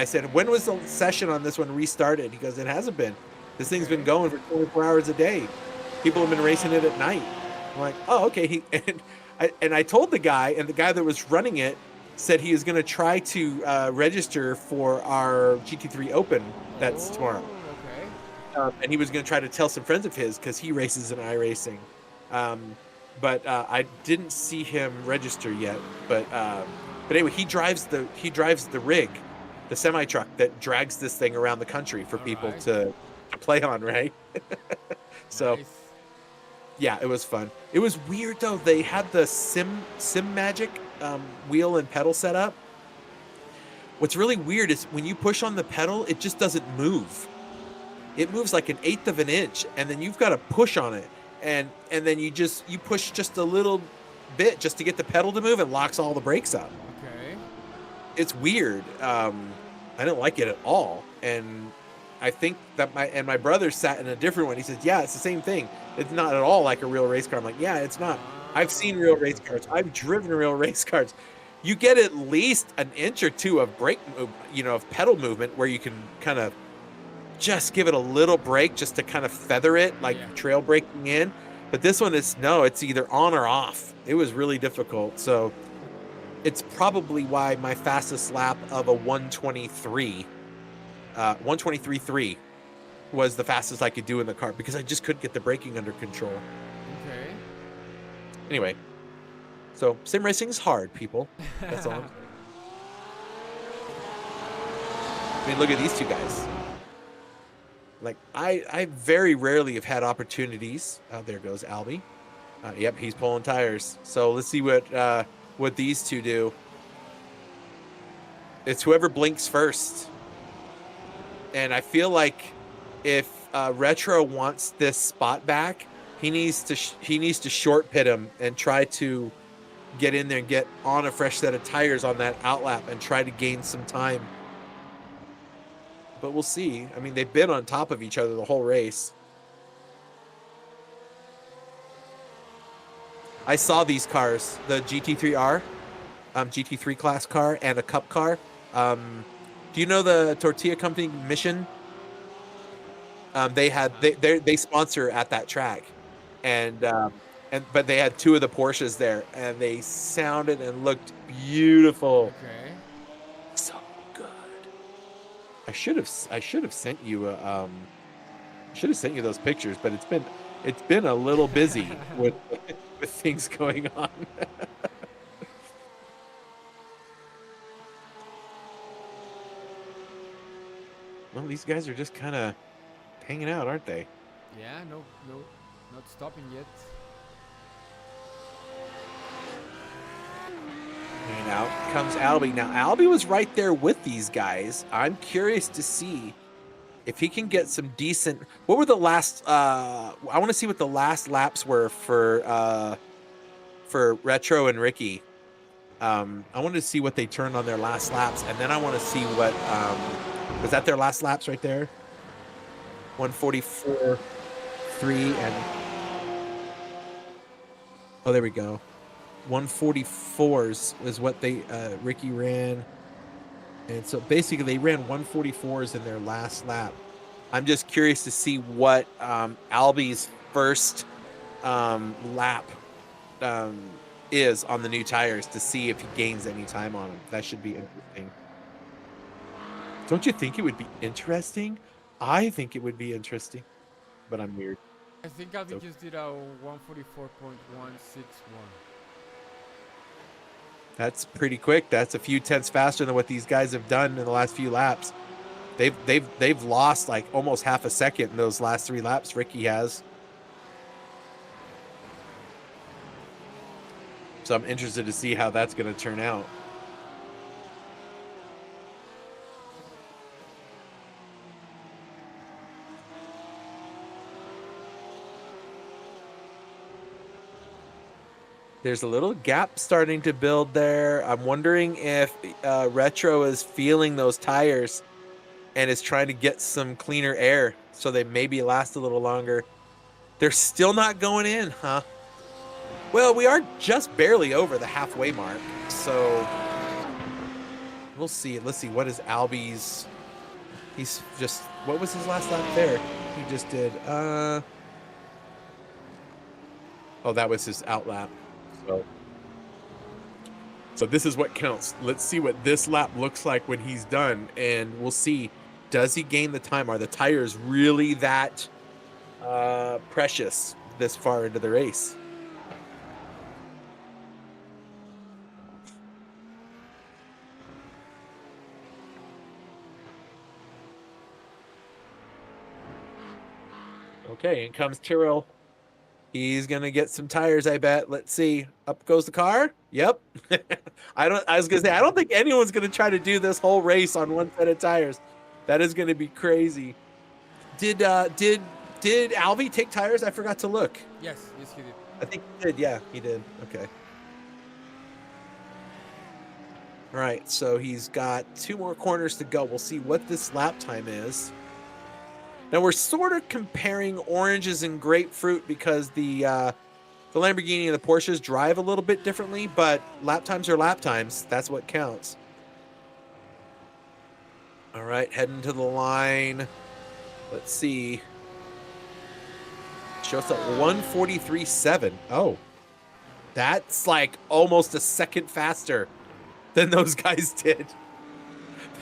said, when was the session on this one restarted? He goes, it hasn't been. This thing's been going for 24 hours a day. People have been racing it at night. I'm like, oh, okay. I told the guy, and the guy that was running it said he is going to try to register for our GT3 Open that's tomorrow. Okay. And he was going to try to tell some friends of his, because he races in iRacing. But I didn't see him register yet. But anyway, he drives the rig, the semi truck that drags this thing around the country for people to play on, right? So. Nice. Yeah, it was fun. It was weird though. They had the SimMagic wheel and pedal setup. What's really weird is when you push on the pedal, it just doesn't move. It moves like 1/8 of an inch, and then you've got to push on it, and then you push just a little bit just to get the pedal to move, and locks all the brakes up. Okay. It's weird. I didn't like it at all, and I think that my brother sat in a different one. He said, yeah, it's the same thing. It's not at all like a real race car. I'm like, yeah, it's not. I've seen real race cars. I've driven real race cars. You get at least 1 inch or 2 of brake, of pedal movement, where you can kind of just give it a little brake just to kind of feather it, like trail braking in. But this one it's either on or off. It was really difficult. So it's probably why my fastest lap of a 123.3 was the fastest I could do in the car, because I just couldn't get the braking under control. Okay. Anyway, so sim racing is hard, people. That's all. I mean, look at these 2 guys. Like I very rarely have had opportunities. Oh, there goes Albie. Yep, he's pulling tires. So let's see what these two do. It's whoever blinks first. And I feel like if Retro wants this spot back, he needs to short pit him and try to get in there and get on a fresh set of tires on that outlap and try to gain some time. But we'll see. I mean, they've been on top of each other the whole race. I saw these cars, the GT3R, GT3 class car, and a cup car. Do you know the tortilla company Mission? They sponsor at that track, and but they had two of the Porsches there, and they sounded and looked beautiful. Okay. So good. I should have sent you those pictures, but it's been a little busy with things going on. Well, these guys are just kind of hanging out, aren't they? Yeah, no, not stopping yet. And out comes Albie. Now, Albie was right there with these guys. I'm curious to see if he can get some decent. What were the last? I want to see what the last laps were for Retro and Ricky. I wanted to see what they turned on their last laps, and then I want to see what was that their last laps right there. 144, 3, and oh, there we go. 144s is what they Ricky ran, and so basically they ran 144s in their last lap. I'm just curious to see what Albie's first lap is on the new tires, to see if he gains any time on them. That should be interesting. Don't you think it would be interesting? I think it would be interesting, but I'm weird. I think Alvin just did a 144.161. That's pretty quick. That's a few tenths faster than what these guys have done in the last few laps. They've lost like almost half a second in those last 3 laps. Ricky has. So I'm interested to see how that's going to turn out. There's a little gap starting to build there. I'm wondering if Retro is feeling those tires and is trying to get some cleaner air so they maybe last a little longer. They're still not going in, huh? Well, we are just barely over the halfway mark, so we'll see. Let's see, what is Albie's? He's just, what was his last lap there? He just did, oh, that was his out lap. So this is what counts. Let's see what this lap looks like when he's done, and we'll see, does he gain the time? Are the tires really that precious this far into the race? Okay, in comes Tyrrell. He's gonna get some tires, I bet. Let's see. Up goes the car. Yep. I was gonna say, I don't think anyone's gonna try to do this whole race on one set of tires. That is gonna be crazy. Did Albie take tires? I forgot to look. Yes, he did. I think he did. Yeah, he did. Okay. All right, so he's got 2 more corners to go. We'll see what this lap time is. Now we're sort of comparing oranges and grapefruit because the Lamborghini and the Porsches drive a little bit differently, but lap times are lap times. That's what counts. All right, heading to the line. Let's see. Shows up 143.7. Oh, that's like almost a second faster than those guys did.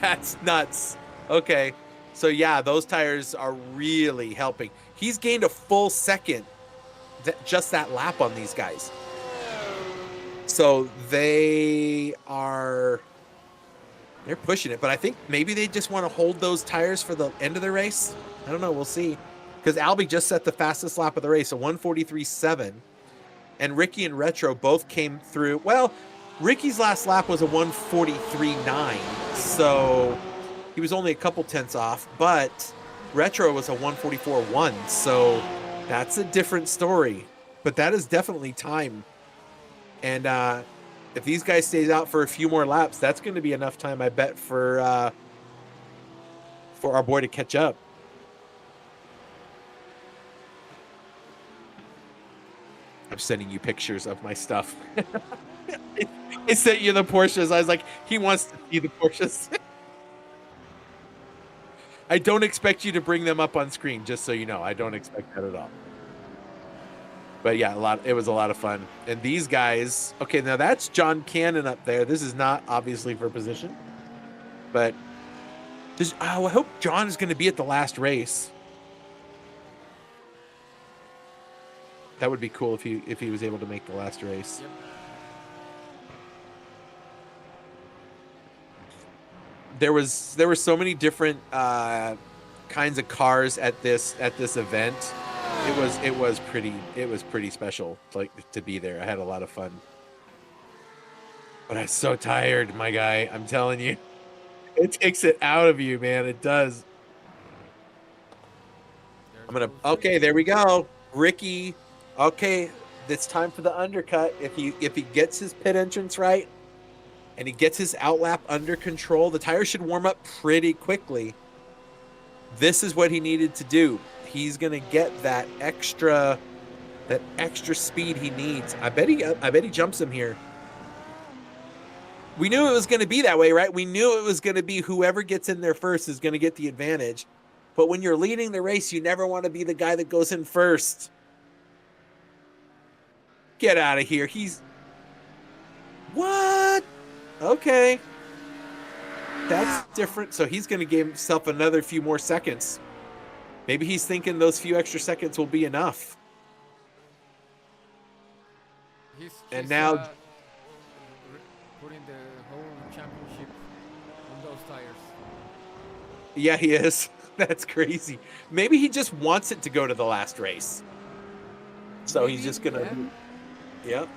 That's nuts. Okay. So yeah, those tires are really helping. He's gained a full second just that lap on these guys. So they are They're pushing it, but I think maybe they just want to hold those tires for the end of the race. I don't know. We'll see. Because Albie just set the fastest lap of the race, a 1:43.7. And Ricky and Retro both came through. Well, Ricky's last lap was a 1:43.9. So he was only a couple tenths off. But Retro was a 1:44.1. So that's a different story. But that is definitely time. And if these guys stays out for a few more laps, that's going to be enough time, I bet, for our boy to catch up. I'm sending you pictures of my stuff. I sent you the Porsches. I was like, he wants to see the Porsches. I don't expect you to bring them up on screen, just so you know. I don't expect that at all. But yeah, it was a lot of fun. And these guys, okay, now that's John Cannon up there. This is not obviously for position, but I hope John is going to be at the last race. That would be cool if he was able to make the last race. Yep. There were so many different kinds of cars at this event. It was pretty special, like, to be there. I had a lot of fun. But I'm so tired, my guy. I'm telling you. It takes it out of you, man. It does. Okay, there we go. Ricky. Okay, it's time for the undercut. If he gets his pit entrance right and he gets his outlap under control, the tires should warm up pretty quickly. This is what he needed to do. He's gonna get that extra speed he needs. I bet he jumps him here. We knew it was going to be that way, right? We knew it was going to be whoever gets in there first is going to get the advantage. But when you're leading the race, you never want to be the guy that goes in first. Get out of here. What? Okay. That's different. So he's going to give himself another few more seconds. Maybe he's thinking those few extra seconds will be enough. And now putting the whole championship on those tires. Yeah, he is. That's crazy. Maybe he just wants it to go to the last race. So he's just gonna. Yeah.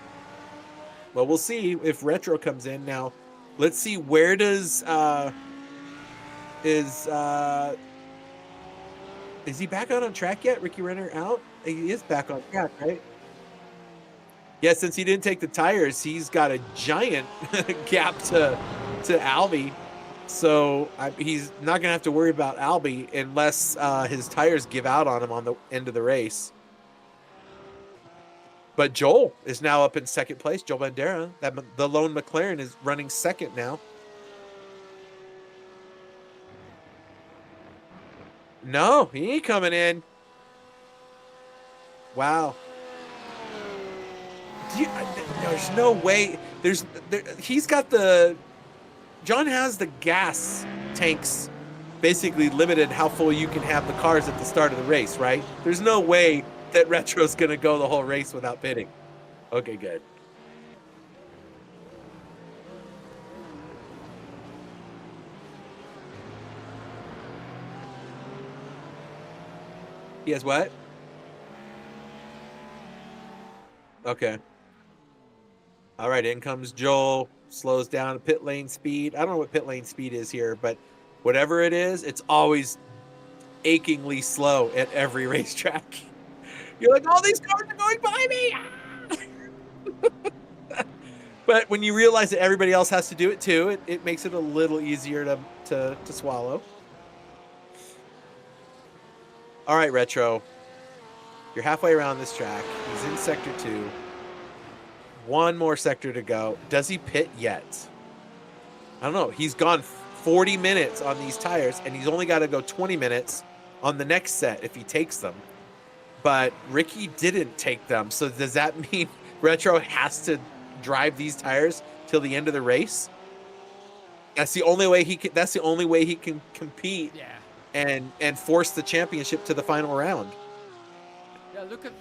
Well, we'll see if Retro comes in now. Let's see, where does is he back out on track yet? Ricky Renner out? He is back on track, right? Yeah, since he didn't take the tires, he's got a giant gap to Albie. So he's not going to have to worry about Albie unless his tires give out on him on the end of the race. But Joel is now up in second place. Joel Bandera, the lone McLaren, is running second now. No, he ain't coming in. Wow. There's no way. He's got John has the gas tanks basically limited how full you can have the cars at the start of the race, right? There's no way that Retro's going to go the whole race without pitting. Okay, good. He has what? Okay. All right, in comes Joel. Slows down pit lane speed. I don't know what pit lane speed is here, but whatever it is, it's always achingly slow at every racetrack. You're like, all these cars are going by me. But when you realize that everybody else has to do it too, it makes it a little easier to swallow. All right, Retro. You're halfway around this track. He's in sector 2. One more sector to go. Does he pit yet? I don't know. He's gone 40 minutes on these tires, and he's only got to go 20 minutes on the next set if he takes them. But Ricky didn't take them. So does that mean Retro has to drive these tires till the end of the race? That's the only way he can compete. Yeah. And force the championship to the final round. Yeah, look at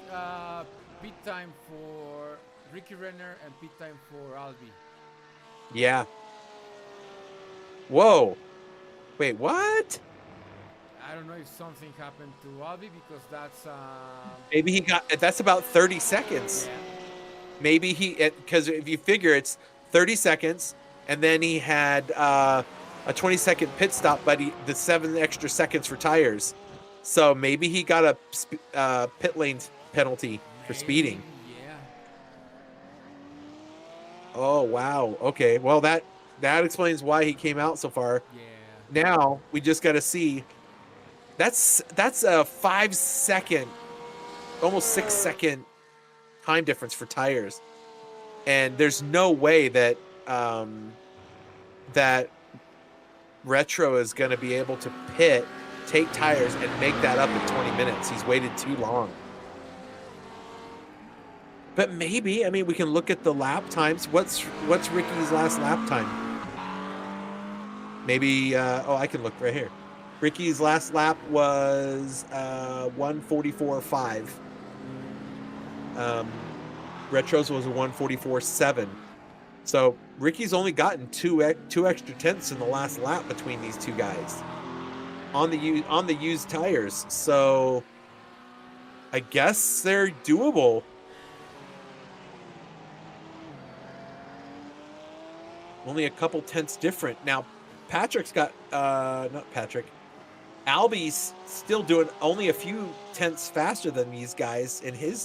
pit time for Ricky Renner and pit time for Albie. Yeah. Whoa. Wait, what? I don't know if something happened to Albi because that's Maybe he got, that's about 30 seconds. yeah. Maybe because if you figure it's 30 seconds, and then he had a 20-second pit stop, but the 7 extra seconds for tires. So maybe he got a pit lane penalty for Maybe, speeding. yeah. Oh, wow. Okay. Well, that explains why he came out so far. Yeah. Now we just got to see. That's a 5-second, almost 6-second time difference for tires, and there's no way that that Retro is going to be able to take tires, and make that up in 20 minutes. He's waited too long. But maybe, I mean, we can look at the lap times. What's Ricky's last lap time? Maybe, oh, I can look right here. Ricky's last lap was 1:44.5. Retro's was a 1:44.7. So Ricky's only gotten two extra tenths in the last lap between these two guys on the used tires. So I guess they're doable. Only a couple tenths different. Now, Patrick's got not Patrick. Albie's still doing only a few tenths faster than these guys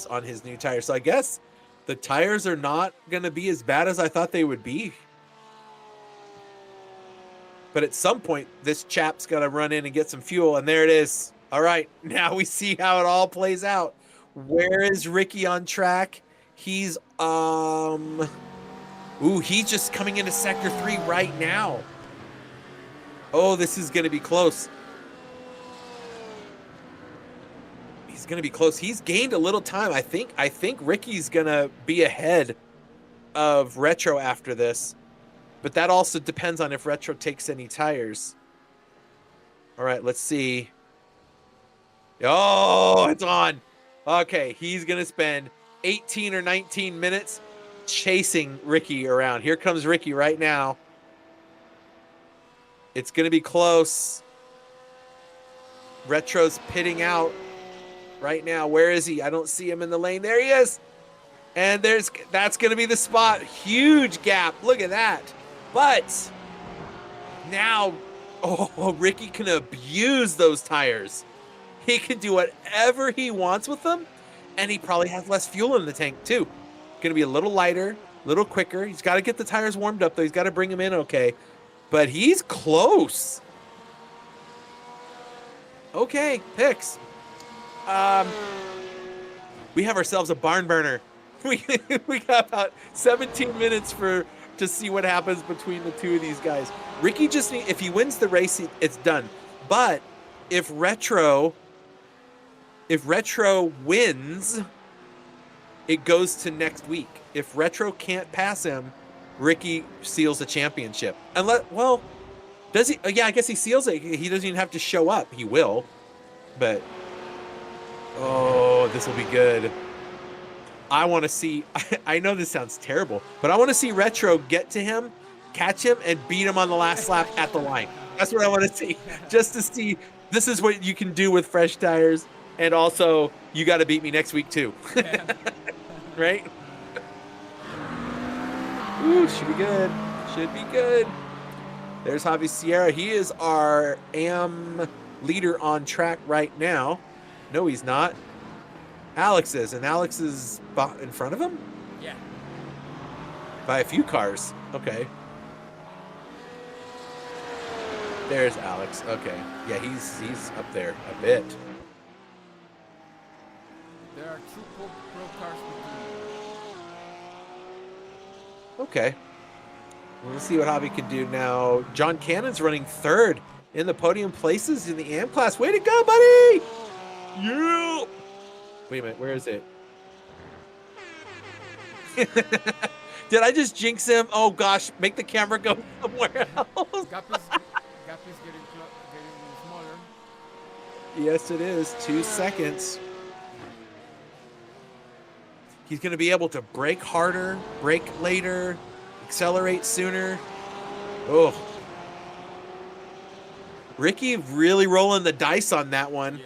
on his new tires. So I guess the tires are not going to be as bad as I thought they would be. But at some point, this chap's got to run in and get some fuel, and there it is. All right, now we see how it all plays out. Where is Ricky on track? He's he's just coming into sector 3 right now. Oh, this is going to be close. He's going to be close. He's gained a little time. I think Ricky's going to be ahead of Retro after this. But that also depends on if Retro takes any tires. All right, let's see. Oh, it's on. Okay, he's going to spend 18 or 19 minutes chasing Ricky around. Here comes Ricky right now. It's going to be close. Retro's pitting out right now. Where is he? I don't see him in the lane. There he is. And that's going to be the spot. Huge gap. Look at that. But now, Ricky can abuse those tires. He can do whatever he wants with them, and he probably has less fuel in the tank too. Going to be a little lighter, a little quicker. He's got to get the tires warmed up, though. He's got to bring them in okay. But he's close. Okay, picks. We have ourselves a barn burner. We got about 17 minutes to see what happens between the two of these guys. Ricky if he wins the race, it's done. But if Retro wins, it goes to next week. If Retro can't pass him, Ricky seals the championship. Does he? Yeah, I guess he seals it. He doesn't even have to show up. He will. But, this will be good. I want to see, I know this sounds terrible, but I want to see Retro get to him, catch him, and beat him on the last lap at the line. That's what I want to see. Just to see, this is what you can do with fresh tires. And also, you got to beat me next week too. Right? Ooh, should be good. Should be good. There's Javi Sierra. He is our AM leader on track right now. No, he's not. Alex is, and Alex is in front of him? Yeah. By a few cars. Okay. There's Alex. Okay. Yeah, he's up there a bit. There are 2 pro cars between. Okay. Let's see what Javi can do now. John Cannon's running 3rd in the podium places in the AM class. Way to go, buddy! Yeah! Wait a minute, where is it? Did I just jinx him? Oh gosh, make the camera go somewhere else. Gap is getting smaller. Yes, it is. 2 seconds. He's going to be able to brake harder, brake later, accelerate sooner. Oh. Ricky really rolling the dice on that one.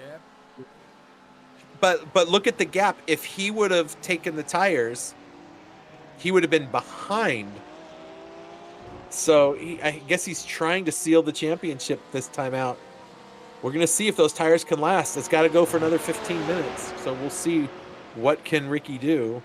Yep. But look at the gap. If he would have taken the tires, he would have been behind. So I guess he's trying to seal the championship this time out. We're going to see if those tires can last. It's got to go for another 15 minutes. So we'll see what can Ricky do.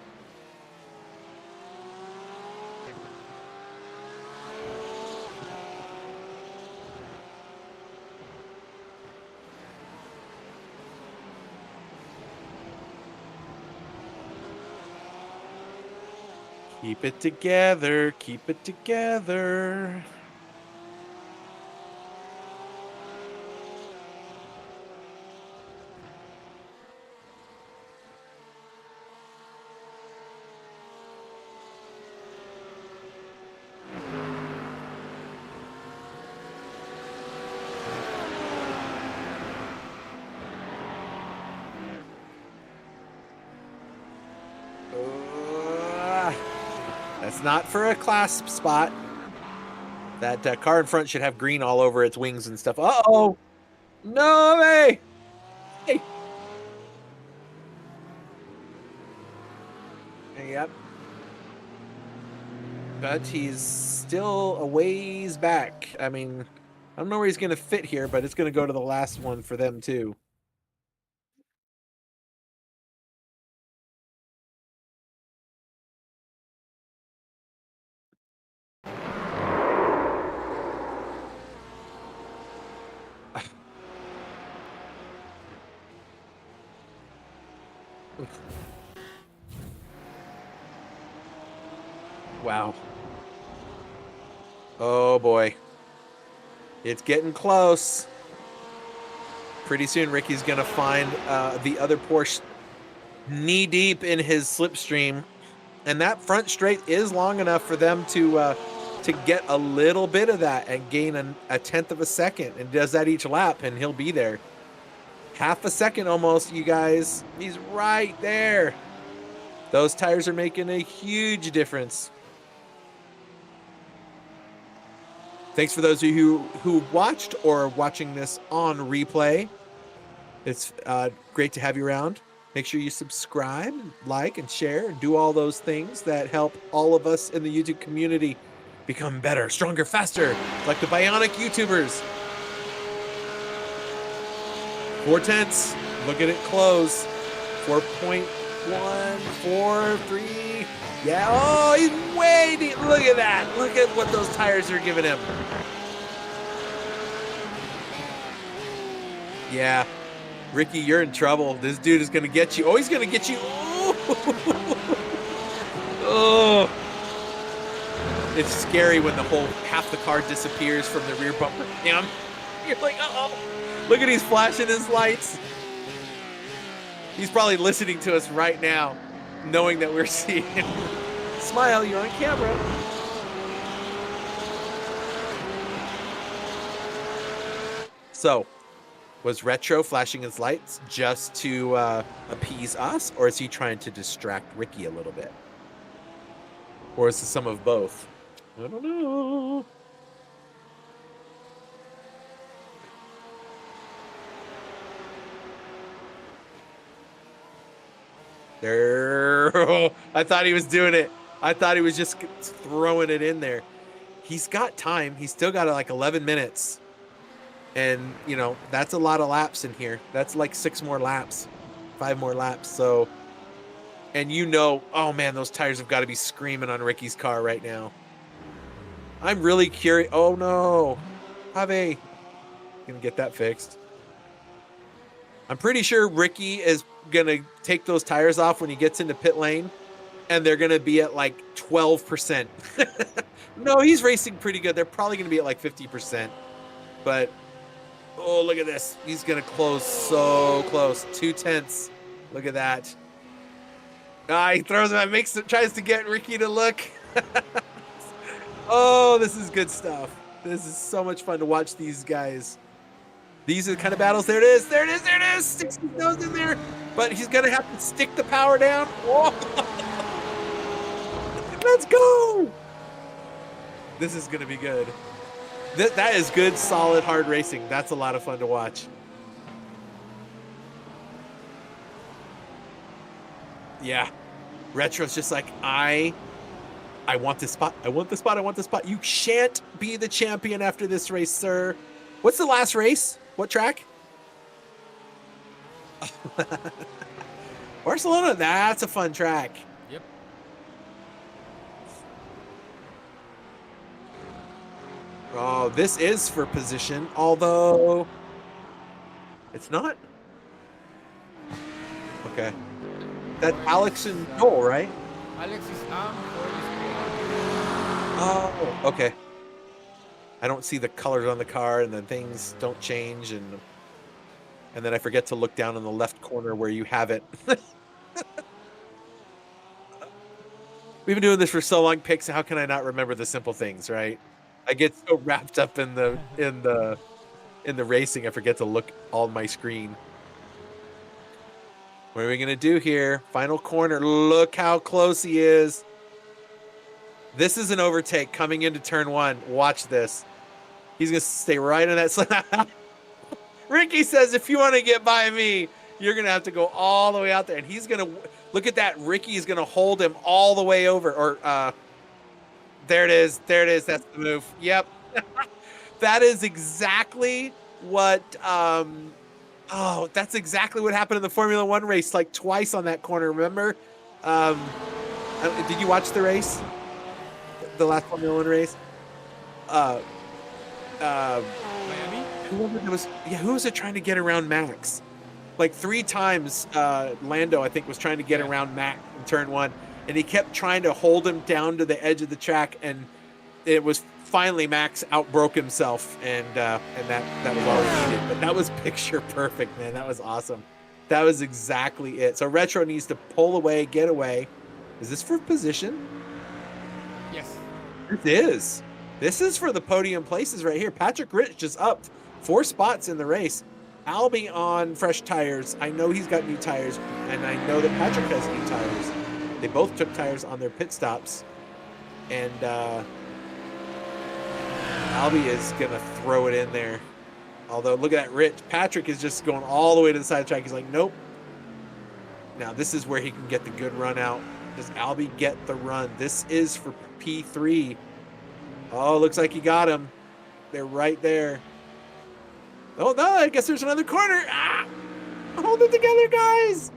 Keep it together. Keep it together. That's not for a clasp spot. That car in front should have green all over its wings and stuff. Uh-oh. No way. Hey. Yep. But he's still a ways back. I mean, I don't know where he's going to fit here, but it's going to go to the last one for them too. Wow. Oh boy. It's getting close. Pretty soon Ricky's going to find the other Porsche knee deep in his slipstream. And that front straight is long enough for them to get a little bit of that and gain a tenth of a second. And does that each lap, and he'll be there. Half a second almost, you guys. He's right there. Those tires are making a huge difference. Thanks for those of you who watched or are watching this on replay. It's great to have you around. Make sure you subscribe, like, and share, and do all those things that help all of us in the YouTube community become better, stronger, faster, like the bionic YouTubers. 4/10. Look at it close. 4.143. Yeah. Oh, he's way deep. Look at that. Look at what those tires are giving him. Yeah. Ricky, you're in trouble. This dude is going to get you. Oh, he's going to get you. Oh. It's scary when the whole half the car disappears from the rear bumper. Damn. You're like, uh-oh. Look at he's flashing his lights. He's probably listening to us right now, knowing that we're seeing him. Smile, you're on camera. So, was Retro flashing his lights just to appease us, or is he trying to distract Ricky a little bit? Or is it some of both? I don't know. There. I thought he was doing it. I thought he was just throwing it in there. He's got time. He's still got like 11 minutes. And, you know, that's a lot of laps in here. That's like 6 more laps, 5 more laps. So, and you know, oh man, those tires have got to be screaming on Ricky's car right now. I'm really curious. Oh no. Javi. Gonna get that fixed. I'm pretty sure Ricky is going to take those tires off when he gets into pit lane, and they're going to be at like 12%. No, he's racing pretty good. They're probably going to be at like 50%. But, oh, look at this. He's going to close so close. 2/10. Look at that. He throws him. Tries to get Ricky to look. Oh, this is good stuff. This is so much fun to watch these guys. These are the kind of battles. There it is. There it is. There it is. Sticks his nose in there. But he's going to have to stick the power down. Whoa. Let's go. This is going to be good. That is good, solid, hard racing. That's a lot of fun to watch. Yeah. Retro's just like, I want this spot. I want the spot. I want the spot. You shan't be the champion after this race, sir. What's the last race? What track? Barcelona. That's a fun track. Yep. Oh, this is for position, although it's not. Okay. That's Alex and Joel, right? Alex is armed. Oh, okay. I don't see the colors on the car, and then things don't change, and then I forget to look down in the left corner where you have it. We've been doing this for so long, Pix. How can I not remember the simple things, right? I get so wrapped up in the racing, I forget to look on my screen. What are we gonna do here? Final corner. Look how close he is. This is an overtake coming into turn one. Watch this. He's gonna stay right on that slide. Ricky says, if you want to get by me, you're gonna have to go all the way out there. And he's gonna look at that. Ricky is gonna hold him all the way over. Or there it is. There it is. That's the move. Yep. That is exactly what that's exactly what happened in the Formula One race, like twice on that corner, remember? Did you watch the race? The last Formula One race? Miami? Who was it trying to get around Max? Like 3 times Lando, I think, was trying to get around Max in turn one, and he kept trying to hold him down to the edge of the track, and it was finally Max outbroke himself, and that was all he needed. But that was picture perfect, man. That was awesome. That was exactly it. So Retro needs to pull away, get away. Is this for position? Yes. This is for the podium places right here. Patrick Rich just up 4 spots in the race. Albie on fresh tires. I know he's got new tires, and I know that Patrick has new tires. They both took tires on their pit stops, and Albie is gonna throw it in there. Although, look at that Rich. Patrick is just going all the way to the side of the track. He's like, nope. Now this is where he can get the good run out. Does Albie get the run? This is for P3. Oh, looks like he got him. They're right there. Oh no, I guess there's another corner. Ah! Hold it together, guys.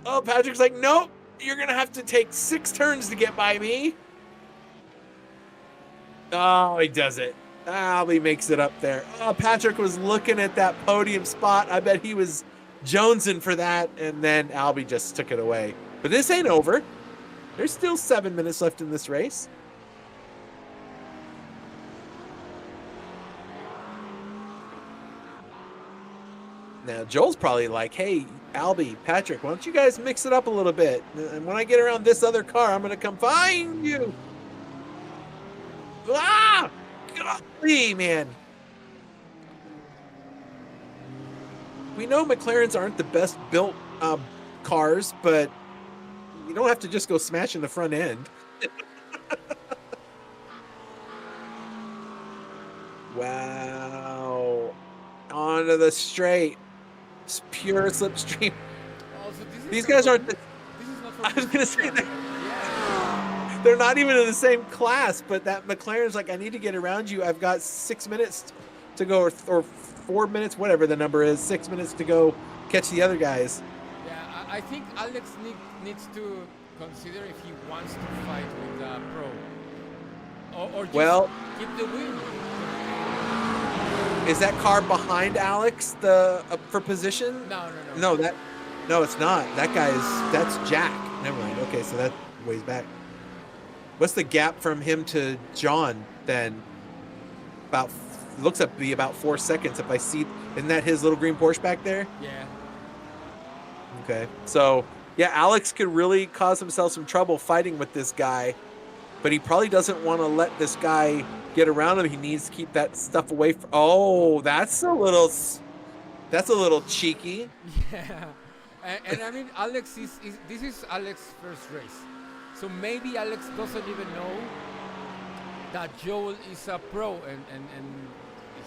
Oh, Patrick's like, nope. You're gonna have to take 6 turns to get by me. Oh, he does it. Albie makes it up there. Oh, Patrick was looking at that podium spot. I bet he was jonesing for that, and then Albie just took it away. But this ain't over. There's still 7 minutes left in this race. Now, Joel's probably like, hey, Albie, Patrick, why don't you guys mix it up a little bit? And when I get around this other car, I'm going to come find you. Ah! Golly, man. We know McLarens aren't the best built cars, but you don't have to just go smashing the front end. Wow. Onto the straight. It's pure slipstream. Also, These guys aren't the, This is not for I was going to say that. Yeah. They're not even in the same class, but that McLaren's like, I need to get around you. I've got 6 minutes to go, or 4 minutes, whatever the number is, 6 minutes to go catch the other guys. Yeah, I think Alex needs to consider if he wants to fight with the pro. Or just keep the win. Is that car behind Alex for position? No. No, it's not. That's Jack. Never mind. Okay, so that ways back. What's the gap from him to John then? Looks up to be about 4 seconds if I see. Isn't that his little green Porsche back there? Yeah. Okay. So, yeah, Alex could really cause himself some trouble fighting with this guy, but he probably doesn't want to let this guy get around him. He needs to keep that stuff away from. Oh, that's a little cheeky. Yeah. And I mean, Alex this is Alex's first race. So maybe Alex doesn't even know that Joel is a pro and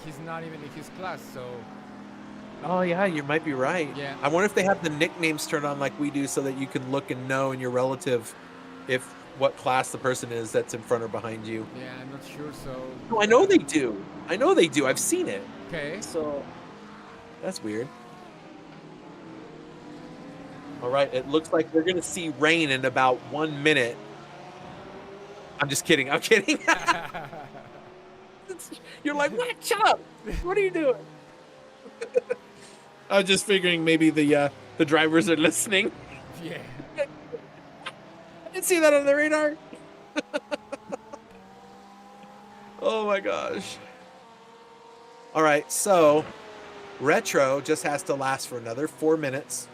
he's not even in his class. So Oh yeah, you might be right. yeah, I wonder if they have the nicknames turned on like we do, so that you can look and know in your relative if what class the person is that's in front or behind you. yeah, I'm not sure. So No, I know they do. I know they do. I've seen it. okay, So that's weird. All right, it looks like we're gonna see rain in about 1 minute. I'm just kidding. I'm kidding. You're like, what? Shut up. What are you doing? I was just figuring maybe the drivers are listening. yeah. I didn't see that on the radar. Oh my gosh. All right, so retro just has to last for another 4 minutes,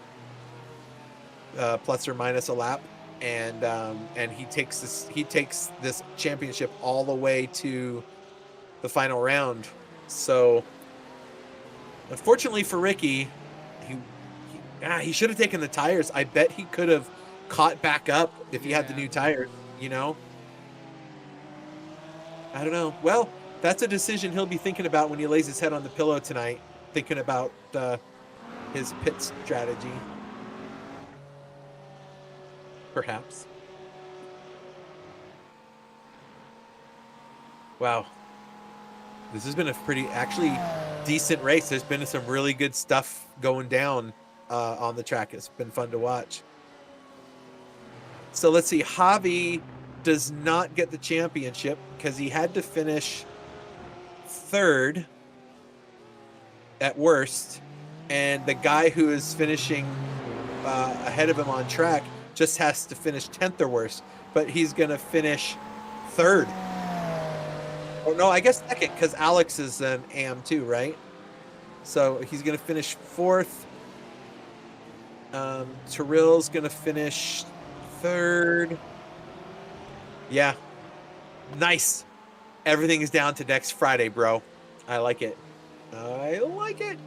plus or minus a lap, and he takes this championship all the way to the final round. So unfortunately for Ricky, he should have taken the tires. I bet he could have caught back up if he had the new tires, you know? I don't know. Well, that's a decision he'll be thinking about when he lays his head on the pillow tonight, thinking about his pit strategy. Perhaps. Wow. This has been a pretty, actually, decent race. There's been some really good stuff going down on the track. It's been fun to watch. So let's see. Javi does not get the championship because he had to finish third at worst, and the guy who is finishing ahead of him on track just has to finish 10th or worse, but he's going to finish third. Oh no, I guess second, because Alex is an AM too, right? So he's going to finish fourth. Terrell's going to finish third. Yeah. Nice. Everything is down to next Friday, bro. I like it. I like it.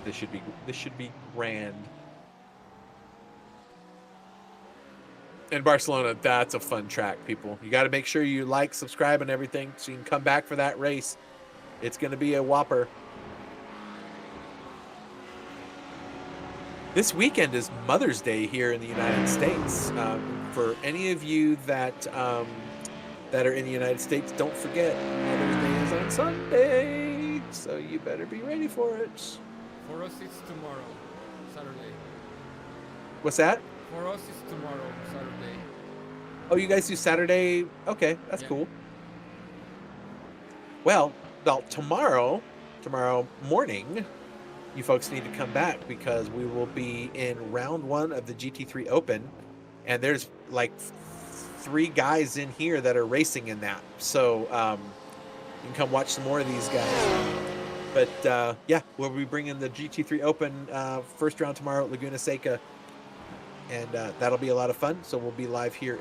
This should be grand. In Barcelona, that's a fun track, people. You got to make sure you like, subscribe, and everything so you can come back for that race. It's going to be a whopper. This weekend is Mother's Day here in the United States. For any of you that are in the United States, don't forget Mother's Day is on Sunday, so you better be ready for it. For us, it's tomorrow, Saturday. What's that? For us, it's tomorrow, Saturday. Oh, you guys do Saturday? Okay, that's cool. Well, tomorrow morning, you folks need to come back because we will be in round 1 of the GT3 Open, and there's like 3 guys in here that are racing in that. So you can come watch some more of these guys. But yeah, we'll be bringing the GT3 Open first round tomorrow at Laguna Seca, and that'll be a lot of fun. So we'll be live here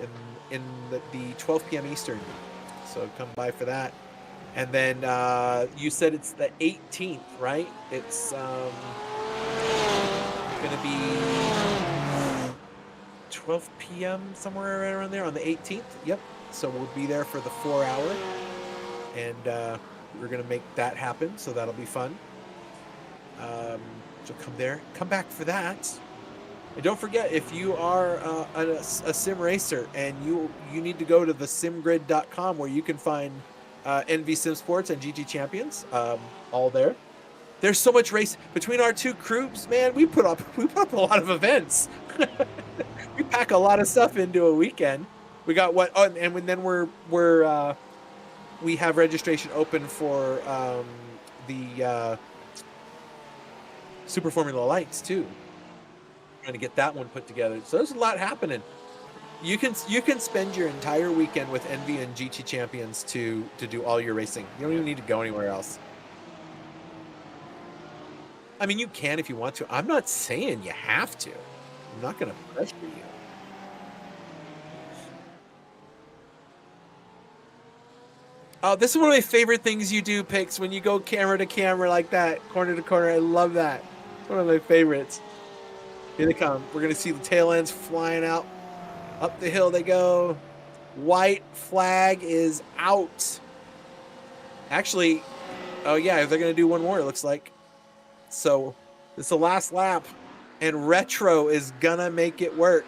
in the 12 p.m. Eastern. So come by for that. And then you said it's the 18th, right? It's going to be 12 p.m. somewhere right around there on the 18th. Yep. So we'll be there for the 4 hour, and we're going to make that happen. So that'll be fun. So come there, come back for that. And don't forget, if you are a sim racer and you need to go to the SimGrid.com where you can find ENVY Simsports and GT Champions, all there. There's so much race between our 2 groups, man. We put up a lot of events. We pack a lot of stuff into a weekend. We got what? Oh, and then we have registration open for the Super Formula Lights too. Trying to get that one put together. So there's a lot happening. You can spend your entire weekend with ENVY and GT Champions to do all your racing. You don't even need to go anywhere else. I mean, you can if you want to. I'm not saying you have to. I'm not going to pressure you. Oh, this is one of my favorite things you do, Pix, when you go camera to camera like that, corner to corner. I love that. It's one of my favorites. Here they come. We're going to see the tail ends flying out. Up the hill they go. White flag is out. Actually, oh yeah, they're going to do one more, it looks like. So it's the last lap, and Retro is going to make it work.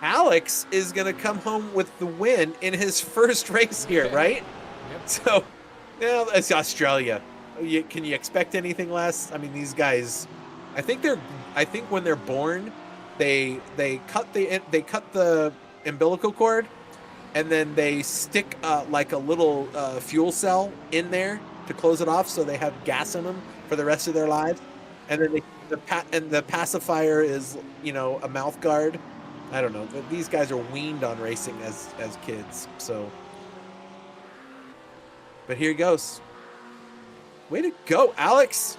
Alex is going to come home with the win in his first race here, right? Yep. So, yeah, it's Australia. Can you expect anything less? I mean, these guys, I think when they're born, they cut the umbilical cord, and then they stick like a little fuel cell in there to close it off, so they have gas in them for the rest of their lives. And then the pacifier is, a mouth guard. I don't know. These guys are weaned on racing as kids. So, but here he goes. Way to go, Alex.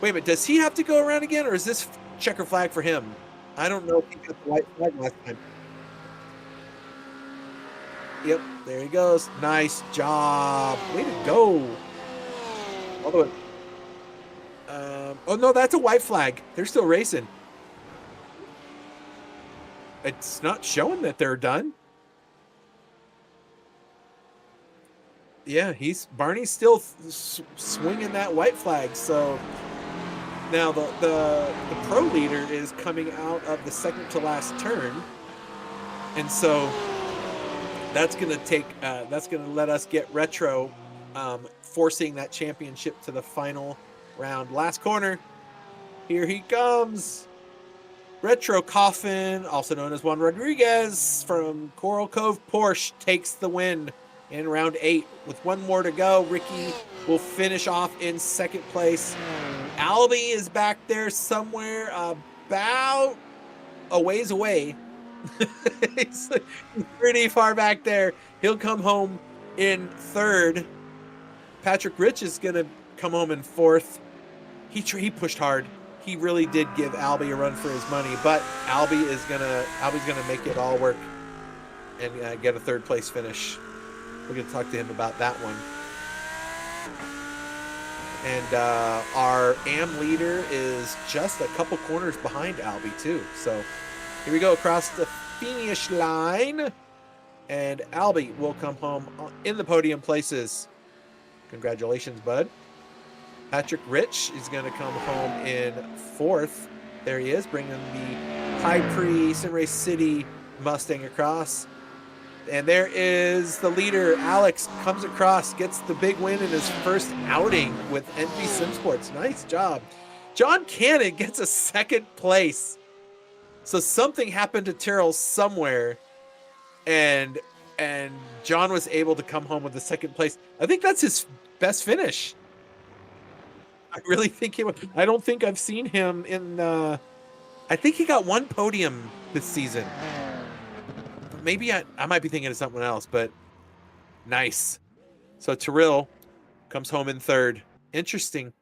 Wait a minute. Does he have to go around again, or is this checker flag for him? I don't know if he got the white flag last time. Yep, there he goes. Nice job. Way to go. All the way. Oh, no, that's a white flag. They're still racing. It's not showing that they're done. Yeah, Barney's still swinging that white flag. So now the pro leader is coming out of the second to last turn, and so that's gonna let us get Retro forcing that championship to the final round. Last corner. Here he comes. Retro Coffin, also known as Juan Rodriguez from Coral Cove Porsche, takes the win in round 8. With one more to go, Ricky will finish off in second place. Albie is back there somewhere about a ways away. He's pretty far back there. He'll come home in third. Patrick Rich is going to come home in fourth. He pushed hard. He really did give Albie a run for his money, but Albie's gonna make it all work and get a third place finish. We're gonna talk to him about that one. And our AM leader is just a couple corners behind Albie too. So here we go across the finish line, and Albie will come home in the podium places. Congratulations, bud. Patrick Rich is going to come home in fourth. There he is, bringing the High Prix Sim Race City Mustang across. And there is the leader. Alex comes across, gets the big win in his first outing with ENVY Simsports. Nice job. John Cannon gets a second place. So something happened to Terrell somewhere, and John was able to come home with the second place. I think that's his best finish. I really think I don't think I've seen him in I think he got one podium this season. Maybe I might be thinking of something else, but nice. So Terrell comes home in third. Interesting.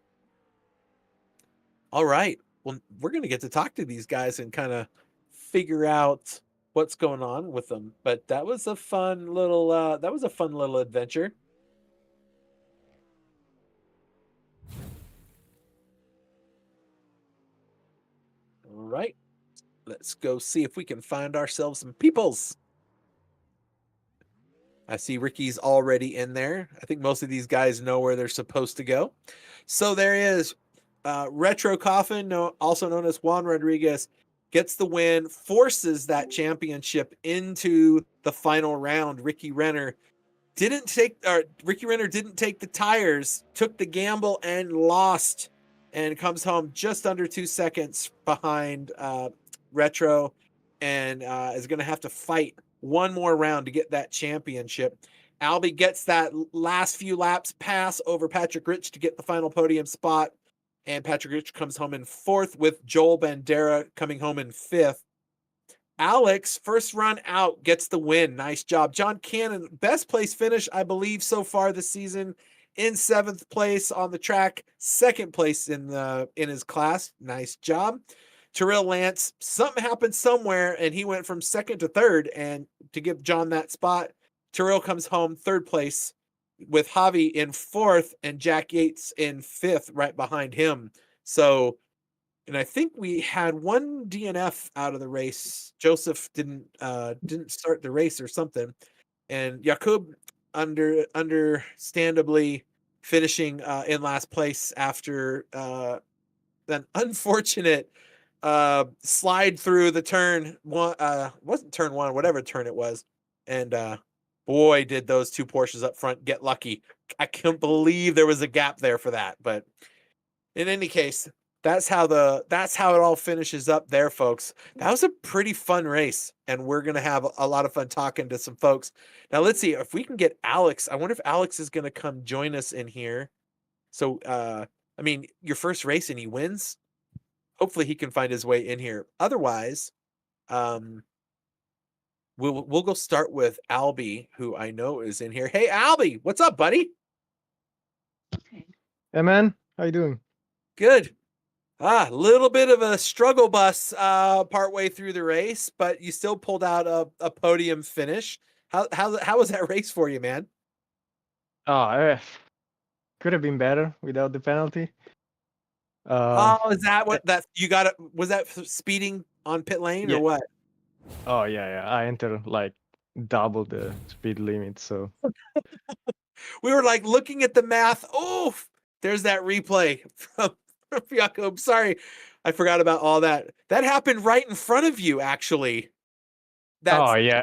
All right. Well, we're going to get to talk to these guys and kind of figure out what's going on with them. But that was a fun little adventure. All right, let's go see if we can find ourselves some peoples. I see Ricky's already in there. I think most of these guys know where they're supposed to go. So there is Retro Coffin, also known as Juan Rodriguez, gets the win, forces that championship into the final round. Ricky Renner didn't take the tires, took the gamble and lost, and comes home just under 2 seconds behind Retro, and is going to have to fight one more round to get that championship. Albie gets that last few laps pass over Patrick Rich to get the final podium spot, and Patrick Rich comes home in fourth, with Joel Bandera coming home in fifth. Alex, first run out, gets the win. Nice job. John Cannon, best place finish, I believe, so far this season, in seventh place on the track, second place in his class. Nice job. Terrell Lance, something happened somewhere, and he went from second to third, and to give John that spot, Terrell comes home third place, with Javi in fourth and Jack Yates in fifth right behind him. So and I think we had one DNF out of the race. Joseph didn't start the race or something, and Jakub understandably finishing in last place after an unfortunate slide through the turn one. Wasn't turn one, whatever turn it was, and boy, did those two Porsches up front get lucky. I can't believe there was a gap there for that, but in any case, that's how it all finishes up there, folks. That was a pretty fun race, and we're gonna have a lot of fun talking to some folks. Now let's see if we can get Alex. I wonder if Alex is gonna come join us in here. So I mean, your first race and he wins. Hopefully he can find his way in here. Otherwise, um, we'll go start with Albie, who I know is in here. Hey Albie, what's up, buddy? Hey man, how you doing? Good. A little bit of a struggle bus partway through the race, but you still pulled out a podium finish. How was that race for you, man? Oh, could have been better without the penalty. Um, Oh, is that eh, what that you got? Was that speeding on pit lane yeah. or what? Oh yeah. I entered like double the speed limit, so We were like looking at the math. Oh, there's that replay from Jakob. Sorry, I forgot about all that. That happened right in front of you, actually. oh That's yeah.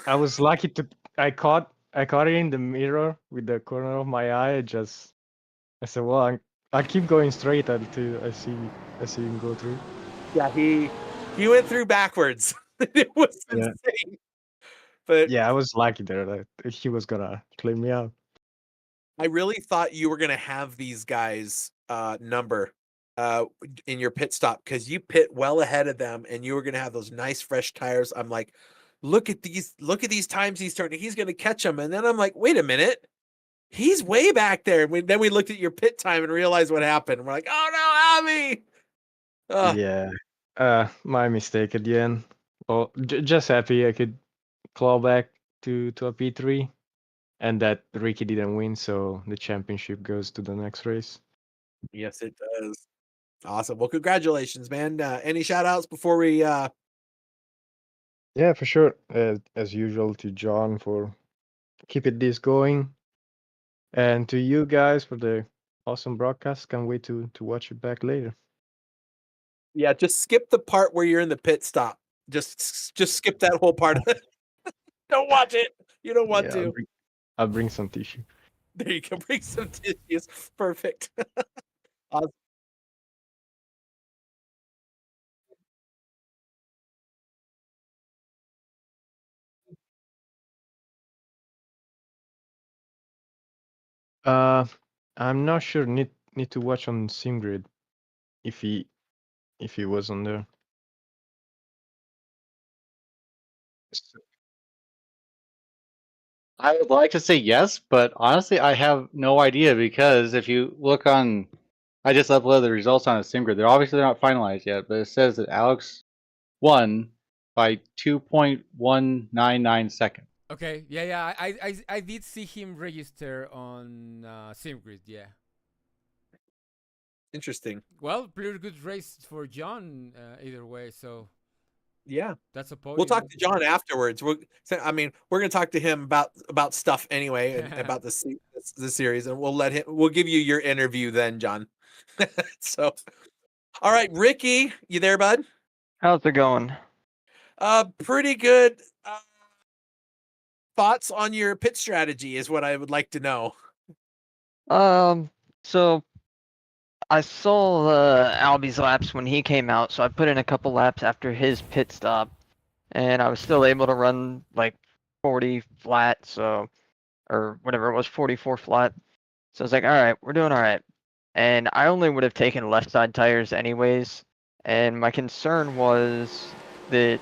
I was lucky to I caught it in the mirror with the corner of my eye. I said, well, I keep going straight until I see him go through. yeah. He went through backwards. It was Yeah, insane. But yeah. I was lucky there that he was gonna clean me out. I really thought you were gonna have these guys number in your pit stop because you pit well ahead of them and you were gonna have those nice fresh tires. I'm like, look at these times he's turning, he's gonna catch them. And then I'm like, wait a minute, he's way back there. Then we looked at your pit time and realized what happened. We're like, oh no, Abby. Yeah. My mistake at the end. Well, just happy I could claw back to a P3, and that Ricky didn't win, so the championship goes to the next race. Yes, it does. Awesome. Well, congratulations, man. Any shout outs before we Yeah, for sure. As usual, to John for keeping this going, and to you guys for the awesome broadcast. Can't wait to watch it back later. yeah, just skip the part where you're in the pit stop. Just skip that whole part of it. Don't watch it. You don't want Yeah, to. I'll bring some tissue. There you go. Bring some tissues. Perfect. Awesome. Uh, I'm not sure. Need to watch on SimGrid if he was on there. S- I would like to say yes, but honestly, I have no idea because if you look on, I just uploaded the results on a SimGrid. They're not finalized yet, but it says that Alex won by 2.199 seconds. Okay, yeah. I did see him register on SimGrid. Yeah. Interesting. Well, pretty good race for John either way. So Yeah. that's a We'll talk podium. to John afterwards. I mean, we're gonna talk to him about stuff anyway and about the series, and we'll give you your interview then, John. So, all right, Ricky, you there, bud? How's it going? Pretty good. Thoughts on your pit strategy is what I would like to know. So I saw Albie's laps when he came out, so I put in a couple laps after his pit stop, and I was still able to run like 40 flat, so or whatever it was, 44 flat. So I was like, all right, we're doing all right. And I only would have taken left side tires anyways, and my concern was that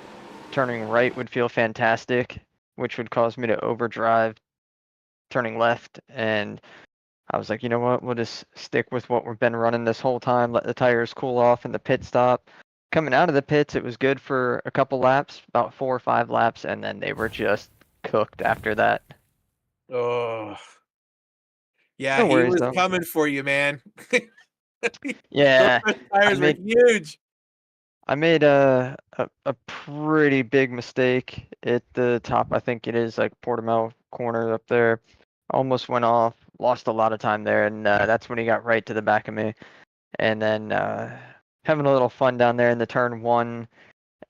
turning right would feel fantastic, which would cause me to overdrive turning left, and I was like, you know what? We'll just stick with what we've been running this whole time. Let the tires cool off in the pit stop. Coming out of the pits, it was good for a couple laps, about 4 or 5 laps, and then they were just cooked after that. Oh, yeah, No he worries was though. coming for you, man. Yeah, Those tires were made- huge. I made a pretty big mistake at the top. I think it is like Portimao corner up there. Almost went off, lost a lot of time there, and that's when he got right to the back of me. And then having a little fun down there in the turn one,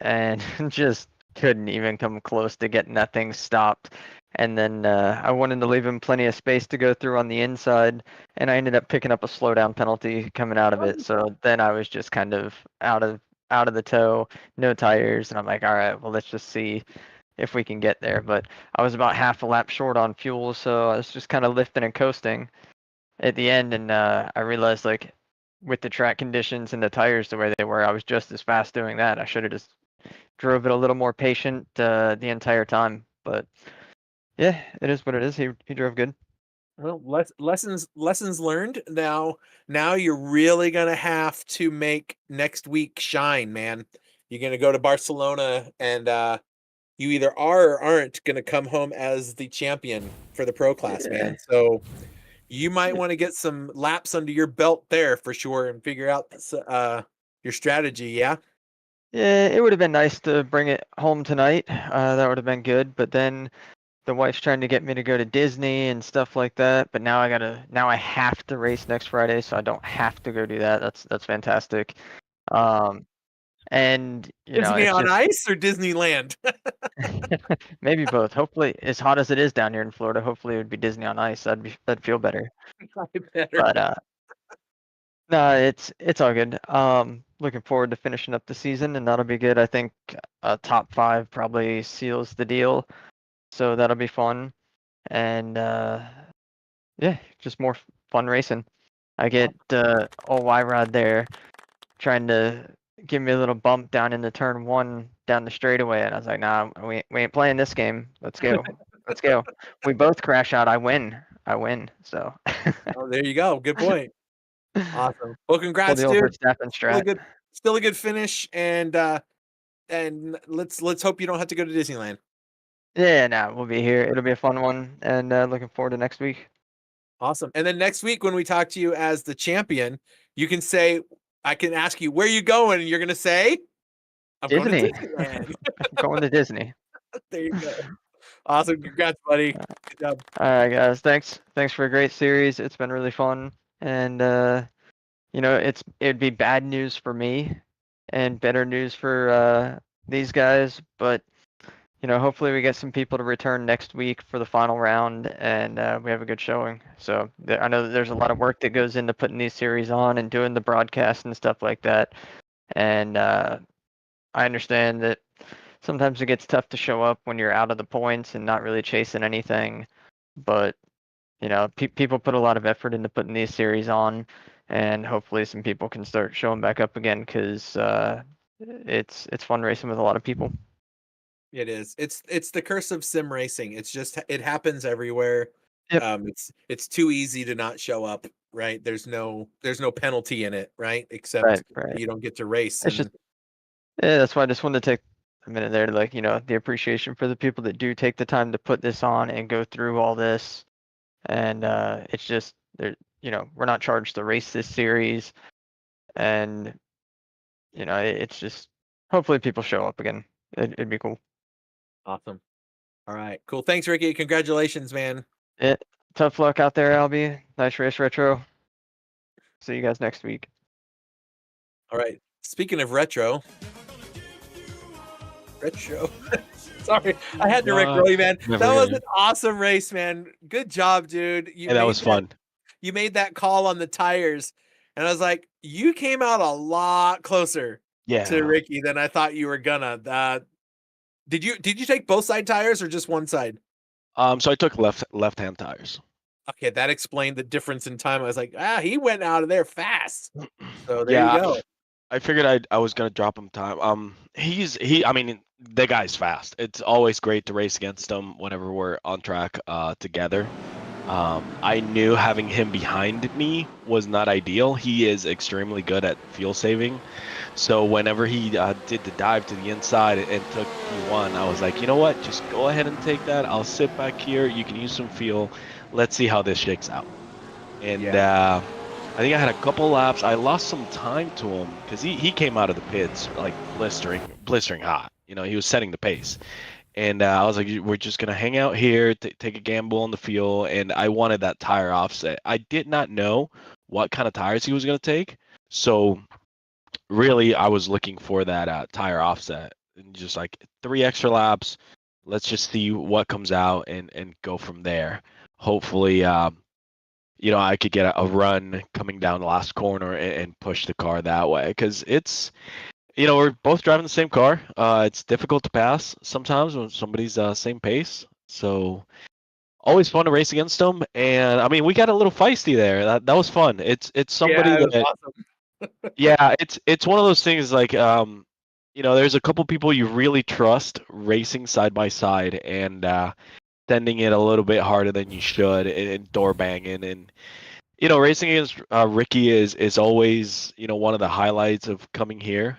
and just couldn't even come close to getting that thing stopped. And then I wanted to leave him plenty of space to go through on the inside, and I ended up picking up a slowdown penalty coming out of it. So then I was just kind of out of the toe, no tires, and I'm like, all right, well, let's just see if we can get there. But I was about half a lap short on fuel, so I was just kind of lifting and coasting at the end, and I realized like with the track conditions and the tires the way they were, I was just as fast doing that. I should have just drove it a little more patient the entire time. But yeah, it is what it is. He drove good. Well, lessons learned. Now you're really gonna have to make next week shine, man. You're gonna go to Barcelona, and you either are or aren't gonna come home as the champion for the pro class, man. So you might want to get some laps under your belt there for sure, and figure out your strategy. Yeah. Yeah, it would have been nice to bring it home tonight. That would have been good. But then the wife's trying to get me to go to Disney and stuff like that. But now I have to race next Friday, so I don't have to go do that. That's fantastic. And Disney it's on just ice or Disneyland? maybe both. Hopefully, as hot as it is down here in Florida, hopefully it would be Disney on ice. That'd feel better. Probably better. But no, it's all good. Looking forward to finishing up the season, and that'll be good. I think a top 5 probably seals the deal, so that'll be fun. And yeah, just more fun racing. I get old Y-Rod there trying to give me a little bump down in the turn 1 down the straightaway, and I was like, nah, we ain't playing this game. Let's go. Let's go. We both crash out. I win. So Oh, there you go. Good point. Awesome. Well, pull congrats, the old dude. Verstappen strat. Still a good finish, and let's hope you don't have to go to Disneyland. Yeah, nah, we'll be here. It'll be a fun one, and looking forward to next week. Awesome. And then next week when we talk to you as the champion, you can say, I can ask you, where are you going? And you're gonna say, I'm Disney. going to Disneyland. I'm going to Disney. There you go. Awesome. Congrats, buddy. Good job. All right, guys. Thanks for a great series. It's been really fun, and it'd be bad news for me, and better news for these guys. But hopefully we get some people to return next week for the final round, and we have a good showing. So I know that there's a lot of work that goes into putting these series on and doing the broadcast and stuff like that. And I understand that sometimes it gets tough to show up when you're out of the points and not really chasing anything. But people put a lot of effort into putting these series on, and hopefully some people can start showing back up again, because it's fun racing with a lot of people. It is. It's the curse of sim racing. It's just it happens everywhere. Yep. It's too easy to not show up, right? There's no penalty in it, right? Except Right. you don't get to race. It's just that's why I just wanted to take a minute there to the appreciation for the people that do take the time to put this on and go through all this. And it's just we're not charged to race this series, and it's just hopefully people show up again. It'd be cool. Awesome. All right, cool. Thanks, Ricky. Congratulations, man. Tough luck out there, Albie. Nice race, Retro. See you guys next week. All right. Speaking of retro. Sorry, I had to rickroll you, man. That was an awesome race, man. Good job, dude. That was fun. You made that call on the tires, and I was like, you came out a lot closer to Ricky than I thought you were gonna. Did you take both side tires or just one side? So I took left-hand tires. Okay, that explained the difference in time. I was like, he went out of there fast. So there you go. I figured I was gonna drop him time. I mean, the guy's fast. It's always great to race against him whenever we're on track together. I knew having him behind me was not ideal. He is extremely good at fuel saving. So whenever he did the dive to the inside and took P1, I was like, you know what? Just go ahead and take that. I'll sit back here. You can use some fuel. Let's see how this shakes out. And I I think I had a couple laps. I lost some time to him because he came out of the pits like blistering hot. You know, he was setting the pace. And I was like, we're just going to hang out here, take a gamble on the fuel. And I wanted that tire offset. I did not know what kind of tires he was going to take. So really, I was looking for that tire offset. And just like 3 extra laps. Let's just see what comes out and go from there. Hopefully, you know, I could get a run coming down the last corner and push the car that way. Because it's, you know, we're both driving the same car. It's difficult to pass sometimes when somebody's same pace. So always fun to race against them. And I mean, we got a little feisty there. That was fun. It's somebody Yeah, it was that, awesome. yeah, it's one of those things like, you know, there's a couple people you really trust racing side by side and sending it a little bit harder than you should and door banging. And you know, racing against Ricky is always, you know, one of the highlights of coming here.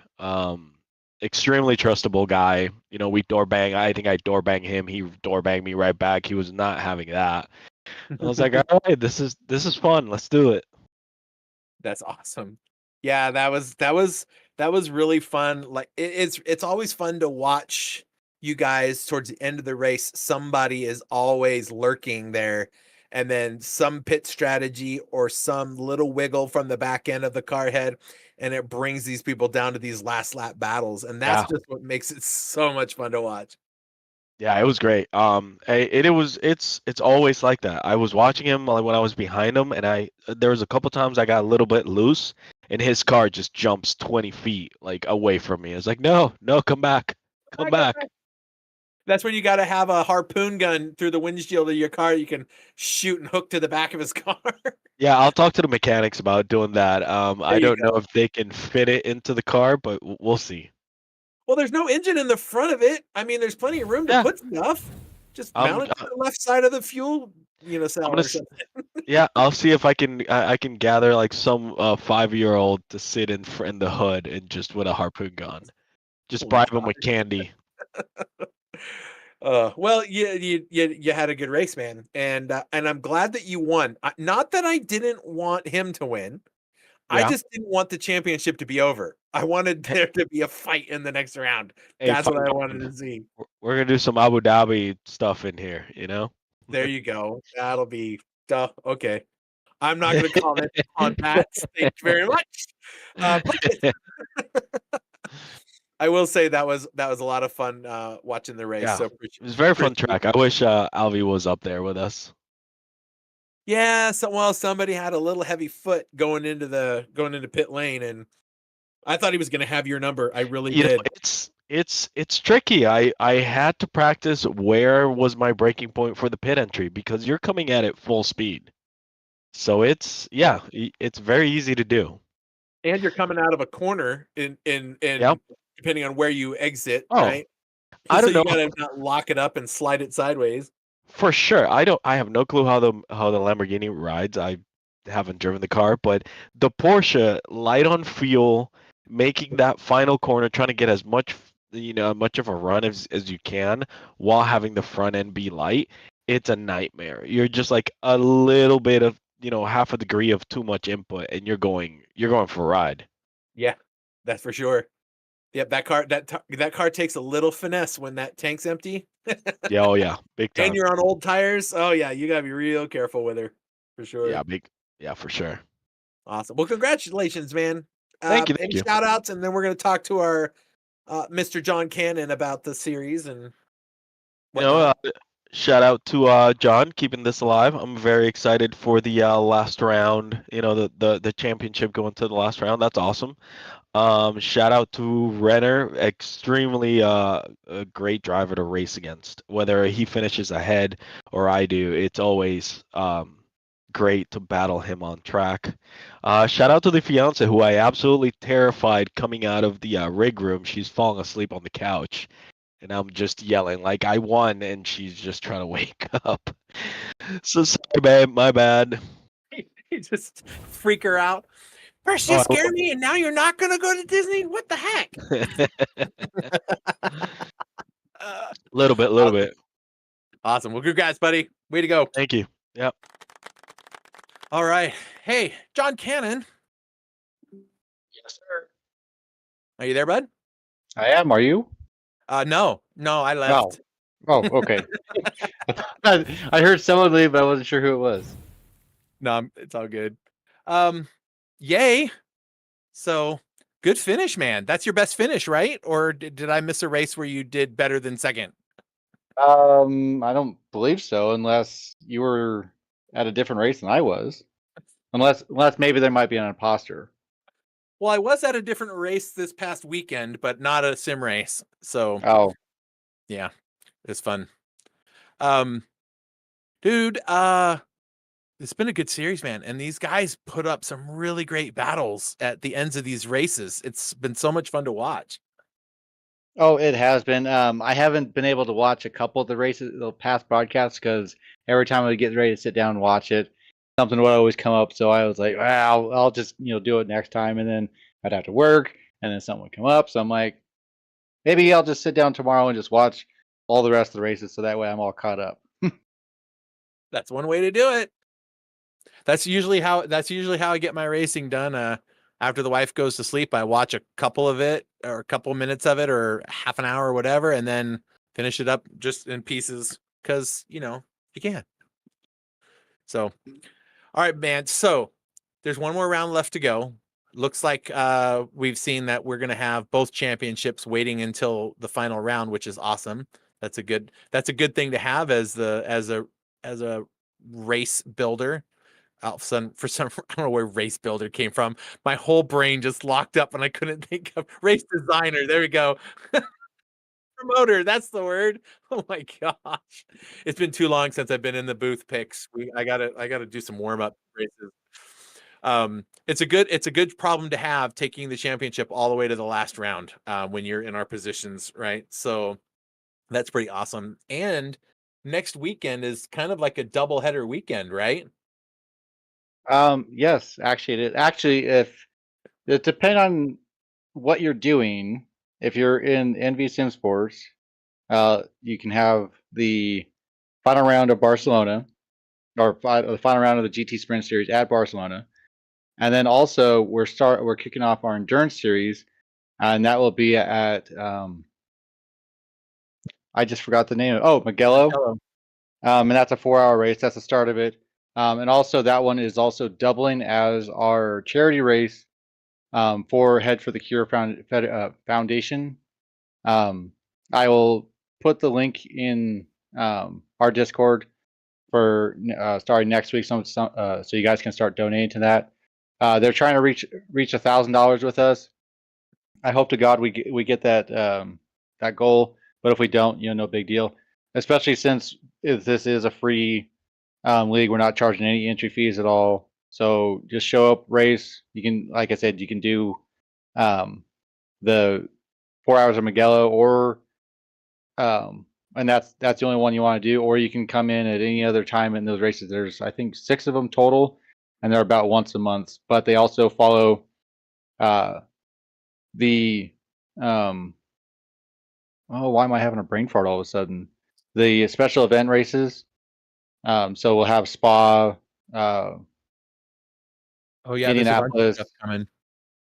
Extremely trustable guy. You know, we door bang. I think I door bang him. He door banged me right back. He was not having that. I was like, all right, this is fun. Let's do it. That's awesome. Yeah, that was really fun. Like it's always fun to watch you guys towards the end of the race. Somebody is always lurking there, and then some pit strategy or some little wiggle from the back end of the car head, and it brings these people down to these last lap battles, and that's Yeah. just what makes it so much fun to watch. Yeah, it was great. It's always like that. I was watching him when I was behind him, and there was a couple times I got a little bit loose, and his car just jumps 20 feet like away from me. It's like, no, come back, come back. That's when you got to have a harpoon gun through the windshield of your car. You can shoot and hook to the back of his car. Yeah, I'll talk to the mechanics about doing that. I you don't know go. if they can fit it into the car, but we'll see. Well, there's no engine in the front of it. I mean, there's plenty of room to Yeah. put stuff. Just Um, mount it to the left side of the fuel, cell gonna or s- something. Yeah, I'll see if I can gather like some 5-year-old to sit in the hood and just with a harpoon gun, just Oh my bribe him with candy. Well, you had a good race, man, and I'm glad that you won. Not that I didn't want him to win. I Yeah. just didn't want the championship to be over. I wanted there to be a fight in the next round. Hey, That's what fine, I wanted fine. to see. We're gonna do some Abu Dhabi stuff in here, you know? There you go. That'll be okay. I'm not going to comment on that. Thank you very much. But I will say that was a lot of fun watching the race. Yeah, So it was a very fun appreciate track. I wish Alvi was up there with us. Yeah, somebody had a little heavy foot going into pit lane, and I thought he was going to have your number. I really You know, did. it's tricky. I had to practice where was my breaking point for the pit entry because you're coming at it full speed. So it's very easy to do. And you're coming out of a corner in Yep. depending on where you exit, Oh, right? I So don't you know got to not lock it up and slide it sideways. for sure. I have no clue how the Lamborghini rides. I haven't driven the car, but the Porsche light on fuel, making that final corner, trying to get as much much of a run as you can while having the front end be light. It's a nightmare. You're just like a little bit of half a degree of too much input, and you're going for a ride. Yeah, that's for sure. Yep, that car takes a little finesse when that tank's empty. Yeah, oh yeah, big And time. you're on old tires. Oh yeah, you gotta be real careful with her, for sure. Yeah, for sure. Awesome. Well, congratulations, man. Thank you, Any thank you. shout outs, and then we're gonna talk to our Mr. John Cannon about the series and whatnot. Shout out to John keeping this alive. I'm very excited for the last round. The championship going to the last round. That's awesome. Shout out to Renner, extremely a great driver to race against. Whether he finishes ahead or I do, it's always great to battle him on track. Shout out to the fiance who I absolutely terrified coming out of the rig room. She's falling asleep on the couch. And I'm just yelling like I won, and she's just trying to wake up. So sorry, babe. My bad. You just freak her out. First you Oh, scare me, and now you're not gonna go to Disney. What the heck? Little bit. Awesome. Awesome. Well, congrats, buddy. Way to go. Thank you. Yep. All right. hey, John Cannon, Yes, sir. are you there, bud? I am. Are you? No, I Oh. left. Oh, okay. I heard someone leave, but I wasn't sure who it was. No, it's all good. Yay. So good finish, man. That's your best finish, right? Or did I miss a race where you did better than second? I don't believe so, unless you were at a different race than I was. Unless maybe there might be an imposter. Well, I was at a different race this past weekend, but not a sim race. So Oh, yeah, it's fun. Dude, it's been a good series, man. And these guys put up some really great battles at the ends of these races. It's been so much fun to watch. oh, it has been. I haven't been able to watch a couple of the races, the past broadcasts, because every time I get ready to sit down and watch it, something would always come up. So I was like, well, I'll just do it next time, and then I'd have to work, and then something would come up. So I'm like, maybe I'll just sit down tomorrow and just watch all the rest of the races, so that way I'm all caught up. That's one way to do it. That's usually how I get my racing done. After the wife goes to sleep, I watch a couple of it or a couple minutes of it or half an hour or whatever, and then finish it up just in pieces because you can. So, all right, man. So there's one more round left to go. Looks like we've seen that we're gonna have both championships waiting until the final round, which is awesome. That's a good thing to have as a race builder. All of a sudden, for some, I don't know where race builder came from. My whole brain just locked up and I couldn't think of race designer. There we go. Promoter, that's the word. Oh my gosh. It's been too long since I've been in the booth picks. I gotta do some warm-up races. It's a good problem to have, taking the championship all the way to the last round when you're in our positions, right? So that's pretty awesome. And next weekend is kind of like a double header weekend, right? Yes, actually, it is. Actually, if it depends on what you're doing. If you're in ENVY Simsports, you can have the final round of Barcelona, or the final round of the GT Sprint Series at Barcelona, and then also we're kicking off our endurance series, and that will be at I just forgot the name. Mugello. Hello. And that's a 4-hour race. That's the start of it. And also that one is also doubling as our charity race for Head for the Cure Foundation. I will put the link in our Discord for starting next week, so you guys can start donating to that. They're trying to reach $1,000 with us. I hope to God we get that that goal, but if we don't, no big deal. Especially since if this is a free league, we're not charging any entry fees at all. So just show up, race. You can, like I said, you can do the 4 hours of Mugello, or and that's the only one you want to do, or you can come in at any other time in those races. There's, I think, 6 of them total, and they're about once a month. But they also follow the oh, why am I having a brain fart all of a sudden? The special event races. So we'll have Spa, Oh yeah, there's a bunch of Indianapolis, stuff coming.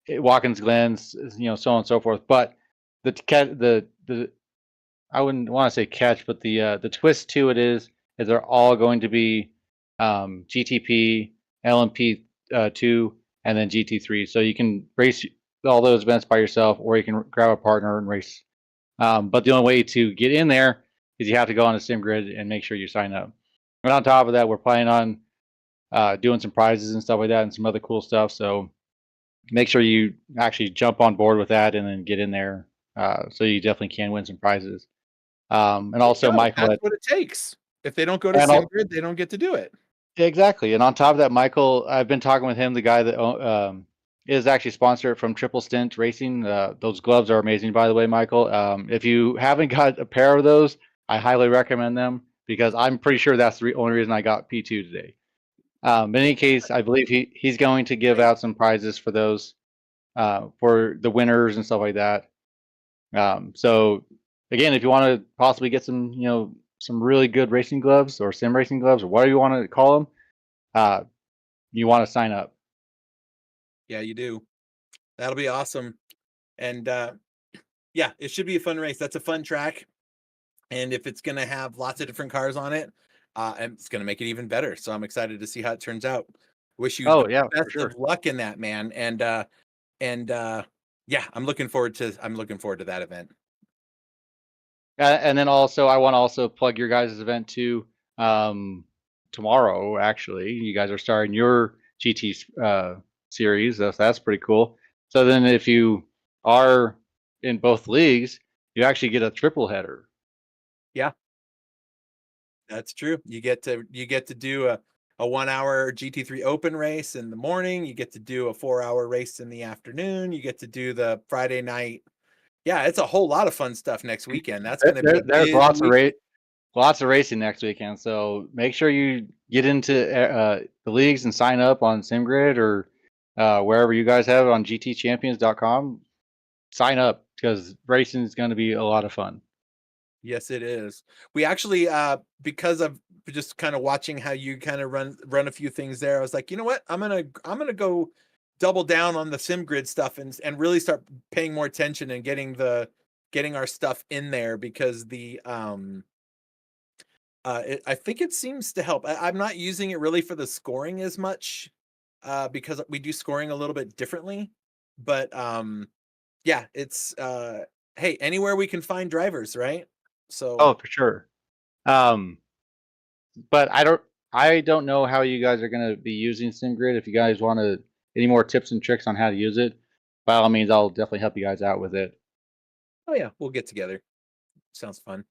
Watkins Glens, so on and so forth. But the I wouldn't want to say catch, but the twist to it is they're all going to be GTP, LMP 2, and then GT3. So you can race all those events by yourself, or you can grab a partner and race. But the only way to get in there is you have to go on a SimGrid and make sure you sign up. And on top of that, we're planning on doing some prizes and stuff like that, and some other cool stuff. So make sure you actually jump on board with that and then get in there, so you definitely can win some prizes. And also, Michael, that's what it takes. If they don't go to And SimGrid, they don't get to do it. exactly. And on top of that, Michael, I've been talking with him, the guy that is actually sponsored from Triple Stint Racing. Those gloves are amazing, by the way, Michael. If you haven't got a pair of those, I highly recommend them, because I'm pretty sure that's the only reason I got P2 today. In any case, I believe he's going to give out some prizes for those, for the winners and stuff like that. So again, if you want to possibly get some, some really good racing gloves, or sim racing gloves, or whatever you want to call them, you want to sign up. Yeah, you do. That'll be awesome. And yeah, it should be a fun race. That's a fun track. And if it's going to have lots of different cars on it, and it's going to make it even better. So I'm excited to see how it turns out. Wish you the Yeah, for best sure. of luck in that, man. And yeah, I'm looking forward to that event. And then also, I want to also plug your guys' event too. Tomorrow, actually, you guys are starting your GT series. That's pretty cool. So then, if you are in both leagues, you actually get a triple header. Yeah, that's true. You get to do a 1 hour GT3 open race in the morning. You get to do a 4 hour race in the afternoon. You get to do the Friday night. Yeah, it's a whole lot of fun stuff next weekend. That's going to be There's lots of racing next weekend. So make sure you get into the leagues and sign up on SimGrid or wherever you guys have it on GTChampions.com. Sign up because racing is going to be a lot of fun. Yes, it is. We actually, because of just kind of watching how you kind of run a few things there, I was like, you know what, I'm gonna go double down on the SimGrid stuff and really start paying more attention and getting our stuff in there because I think it seems to help. I'm not using it really for the scoring as much because we do scoring a little bit differently, but yeah, it's hey, anywhere we can find drivers, right? So For sure. But I don't know how you guys are going to be using SimGrid. If you guys want any more tips and tricks on how to use it, by all means, I'll definitely help you guys out with it. oh yeah, we'll get together. Sounds fun.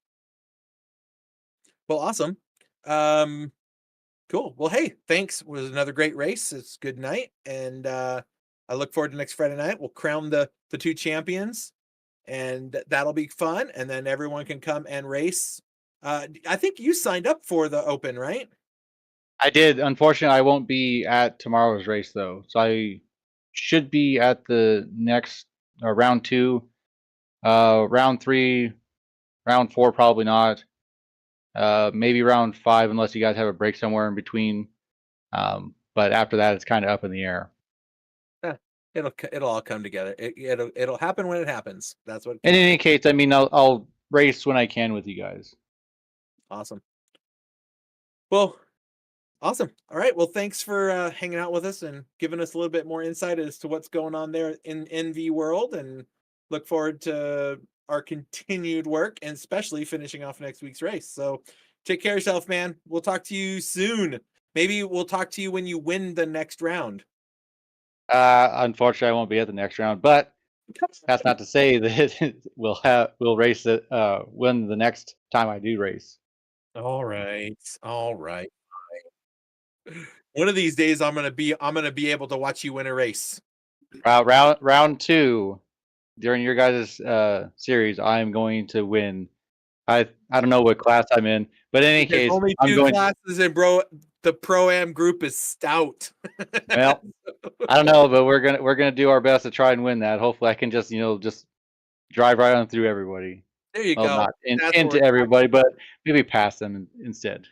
Well, awesome. Cool. Well, hey, thanks. It was another great race. It's good night, and I look forward to next Friday night. We'll crown the two champions, and that'll be fun. And then everyone can come and race. I think you signed up for the open, right? I did. Unfortunately, I won't be at tomorrow's race though, so I should be at the next round 2, round 3, round 4 probably not. Maybe round 5 unless you guys have a break somewhere in between. But after that, it's kind of up in the air. It'll all come together. It'll happen when it happens. That's what. In any case, I mean, I'll race when I can with you guys. Awesome. Well, awesome. All right. Well, thanks for hanging out with us and giving us a little bit more insight as to what's going on there in ENVY world, and look forward to our continued work and especially finishing off next week's race. So take care of yourself, man. We'll talk to you soon. Maybe we'll talk to you when you win the next round. Unfortunately, I won't be at the next round, but that's not to say that we'll race it when the next time I do race. All right. All right. One of these days I'm gonna be able to watch you win a race. Round 2 during your guys' series, I'm going to win. I don't know what class I'm in, but in any There's case, only I'm 2 going. classes, and bro, the pro-am group is stout. Well, I don't know, but we're gonna do our best to try and win that. Hopefully, I can just drive right on through everybody. There you Well, go. not That's into what we're everybody, but maybe past them instead.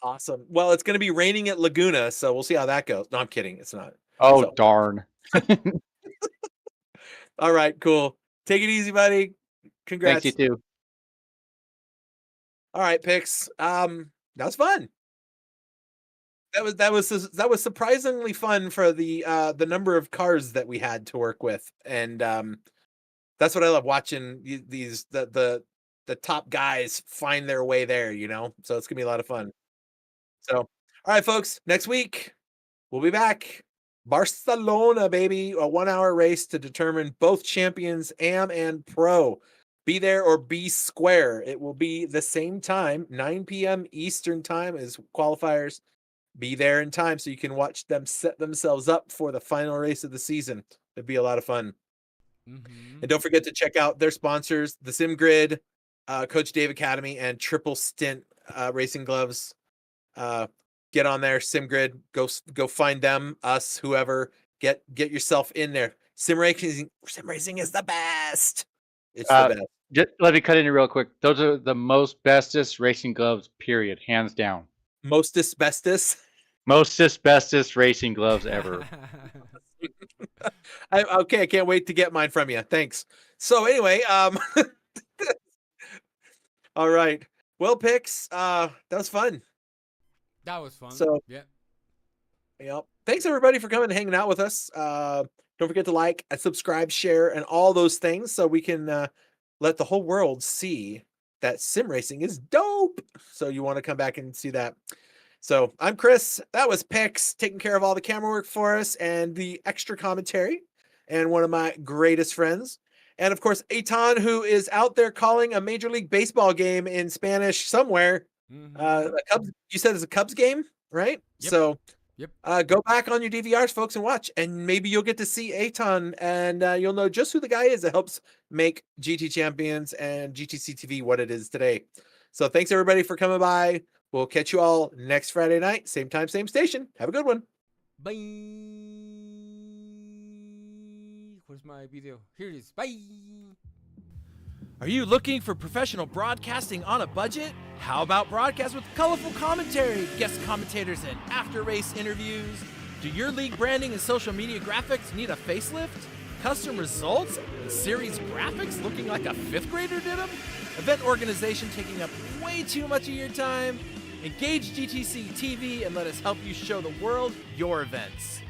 awesome. Well, it's going to be raining at Laguna, so we'll see how that goes. No, I'm kidding. It's not. Oh, So, darn. all right, cool. Take it easy, buddy. Congrats. Thanks, you too. All right, picks. That was fun. That was surprisingly fun for the number of cars that we had to work with, and that's what I love watching the top guys find their way there. So it's gonna be a lot of fun. So, all right, folks. Next week we'll be back. Barcelona, baby, a 1 hour race to determine both champions, AM and Pro. Be there or be square. It will be the same time, 9 p.m. Eastern time as qualifiers. Be there in time so you can watch them set themselves up for the final race of the season. It'd be a lot of fun. And don't forget to check out their sponsors, the SimGrid, Coach Dave Academy, and Triple Stint Racing Gloves. Get on there, SimGrid. Go find them, us, whoever. Get yourself in there. Sim racing is the best. It's the best. Just let me cut in real quick. Those are the most bestest racing gloves, period, hands down. Most asbestos. Mostest, bestest racing gloves ever. Okay, I can't wait to get mine from you. Thanks. So anyway, all right. Well, picks. That was fun. That was fun. So yeah. Yep. Thanks everybody for coming and hanging out with us. Don't forget to like, subscribe, share, and all those things so we can let the whole world see that sim racing is dope. So you want to come back and see that. So I'm Chris. That was Pix taking care of all the camera work for us and the extra commentary, and one of my greatest friends. And of course, Eitan, who is out there calling a Major League Baseball game in Spanish somewhere. The Cubs, you said it's a Cubs game, right? Yep. So Yep. go back on your DVRs, folks, and watch. And maybe you'll get to see Eitan, and you'll know just who the guy is that helps make GT Champions and GTCtv what it is today. So thanks everybody for coming by. We'll catch you all next Friday night, same time, same station. Have a good one. Bye. Where's my video? Here it is. Bye. Are you looking for professional broadcasting on a budget? How about broadcast with colorful commentary, guest commentators, and after-race interviews? Do your league branding and social media graphics need a facelift? Custom results and series graphics looking like a 5th grader did them? Event organization taking up way too much of your time? Engage GTC TV and let us help you show the world your events.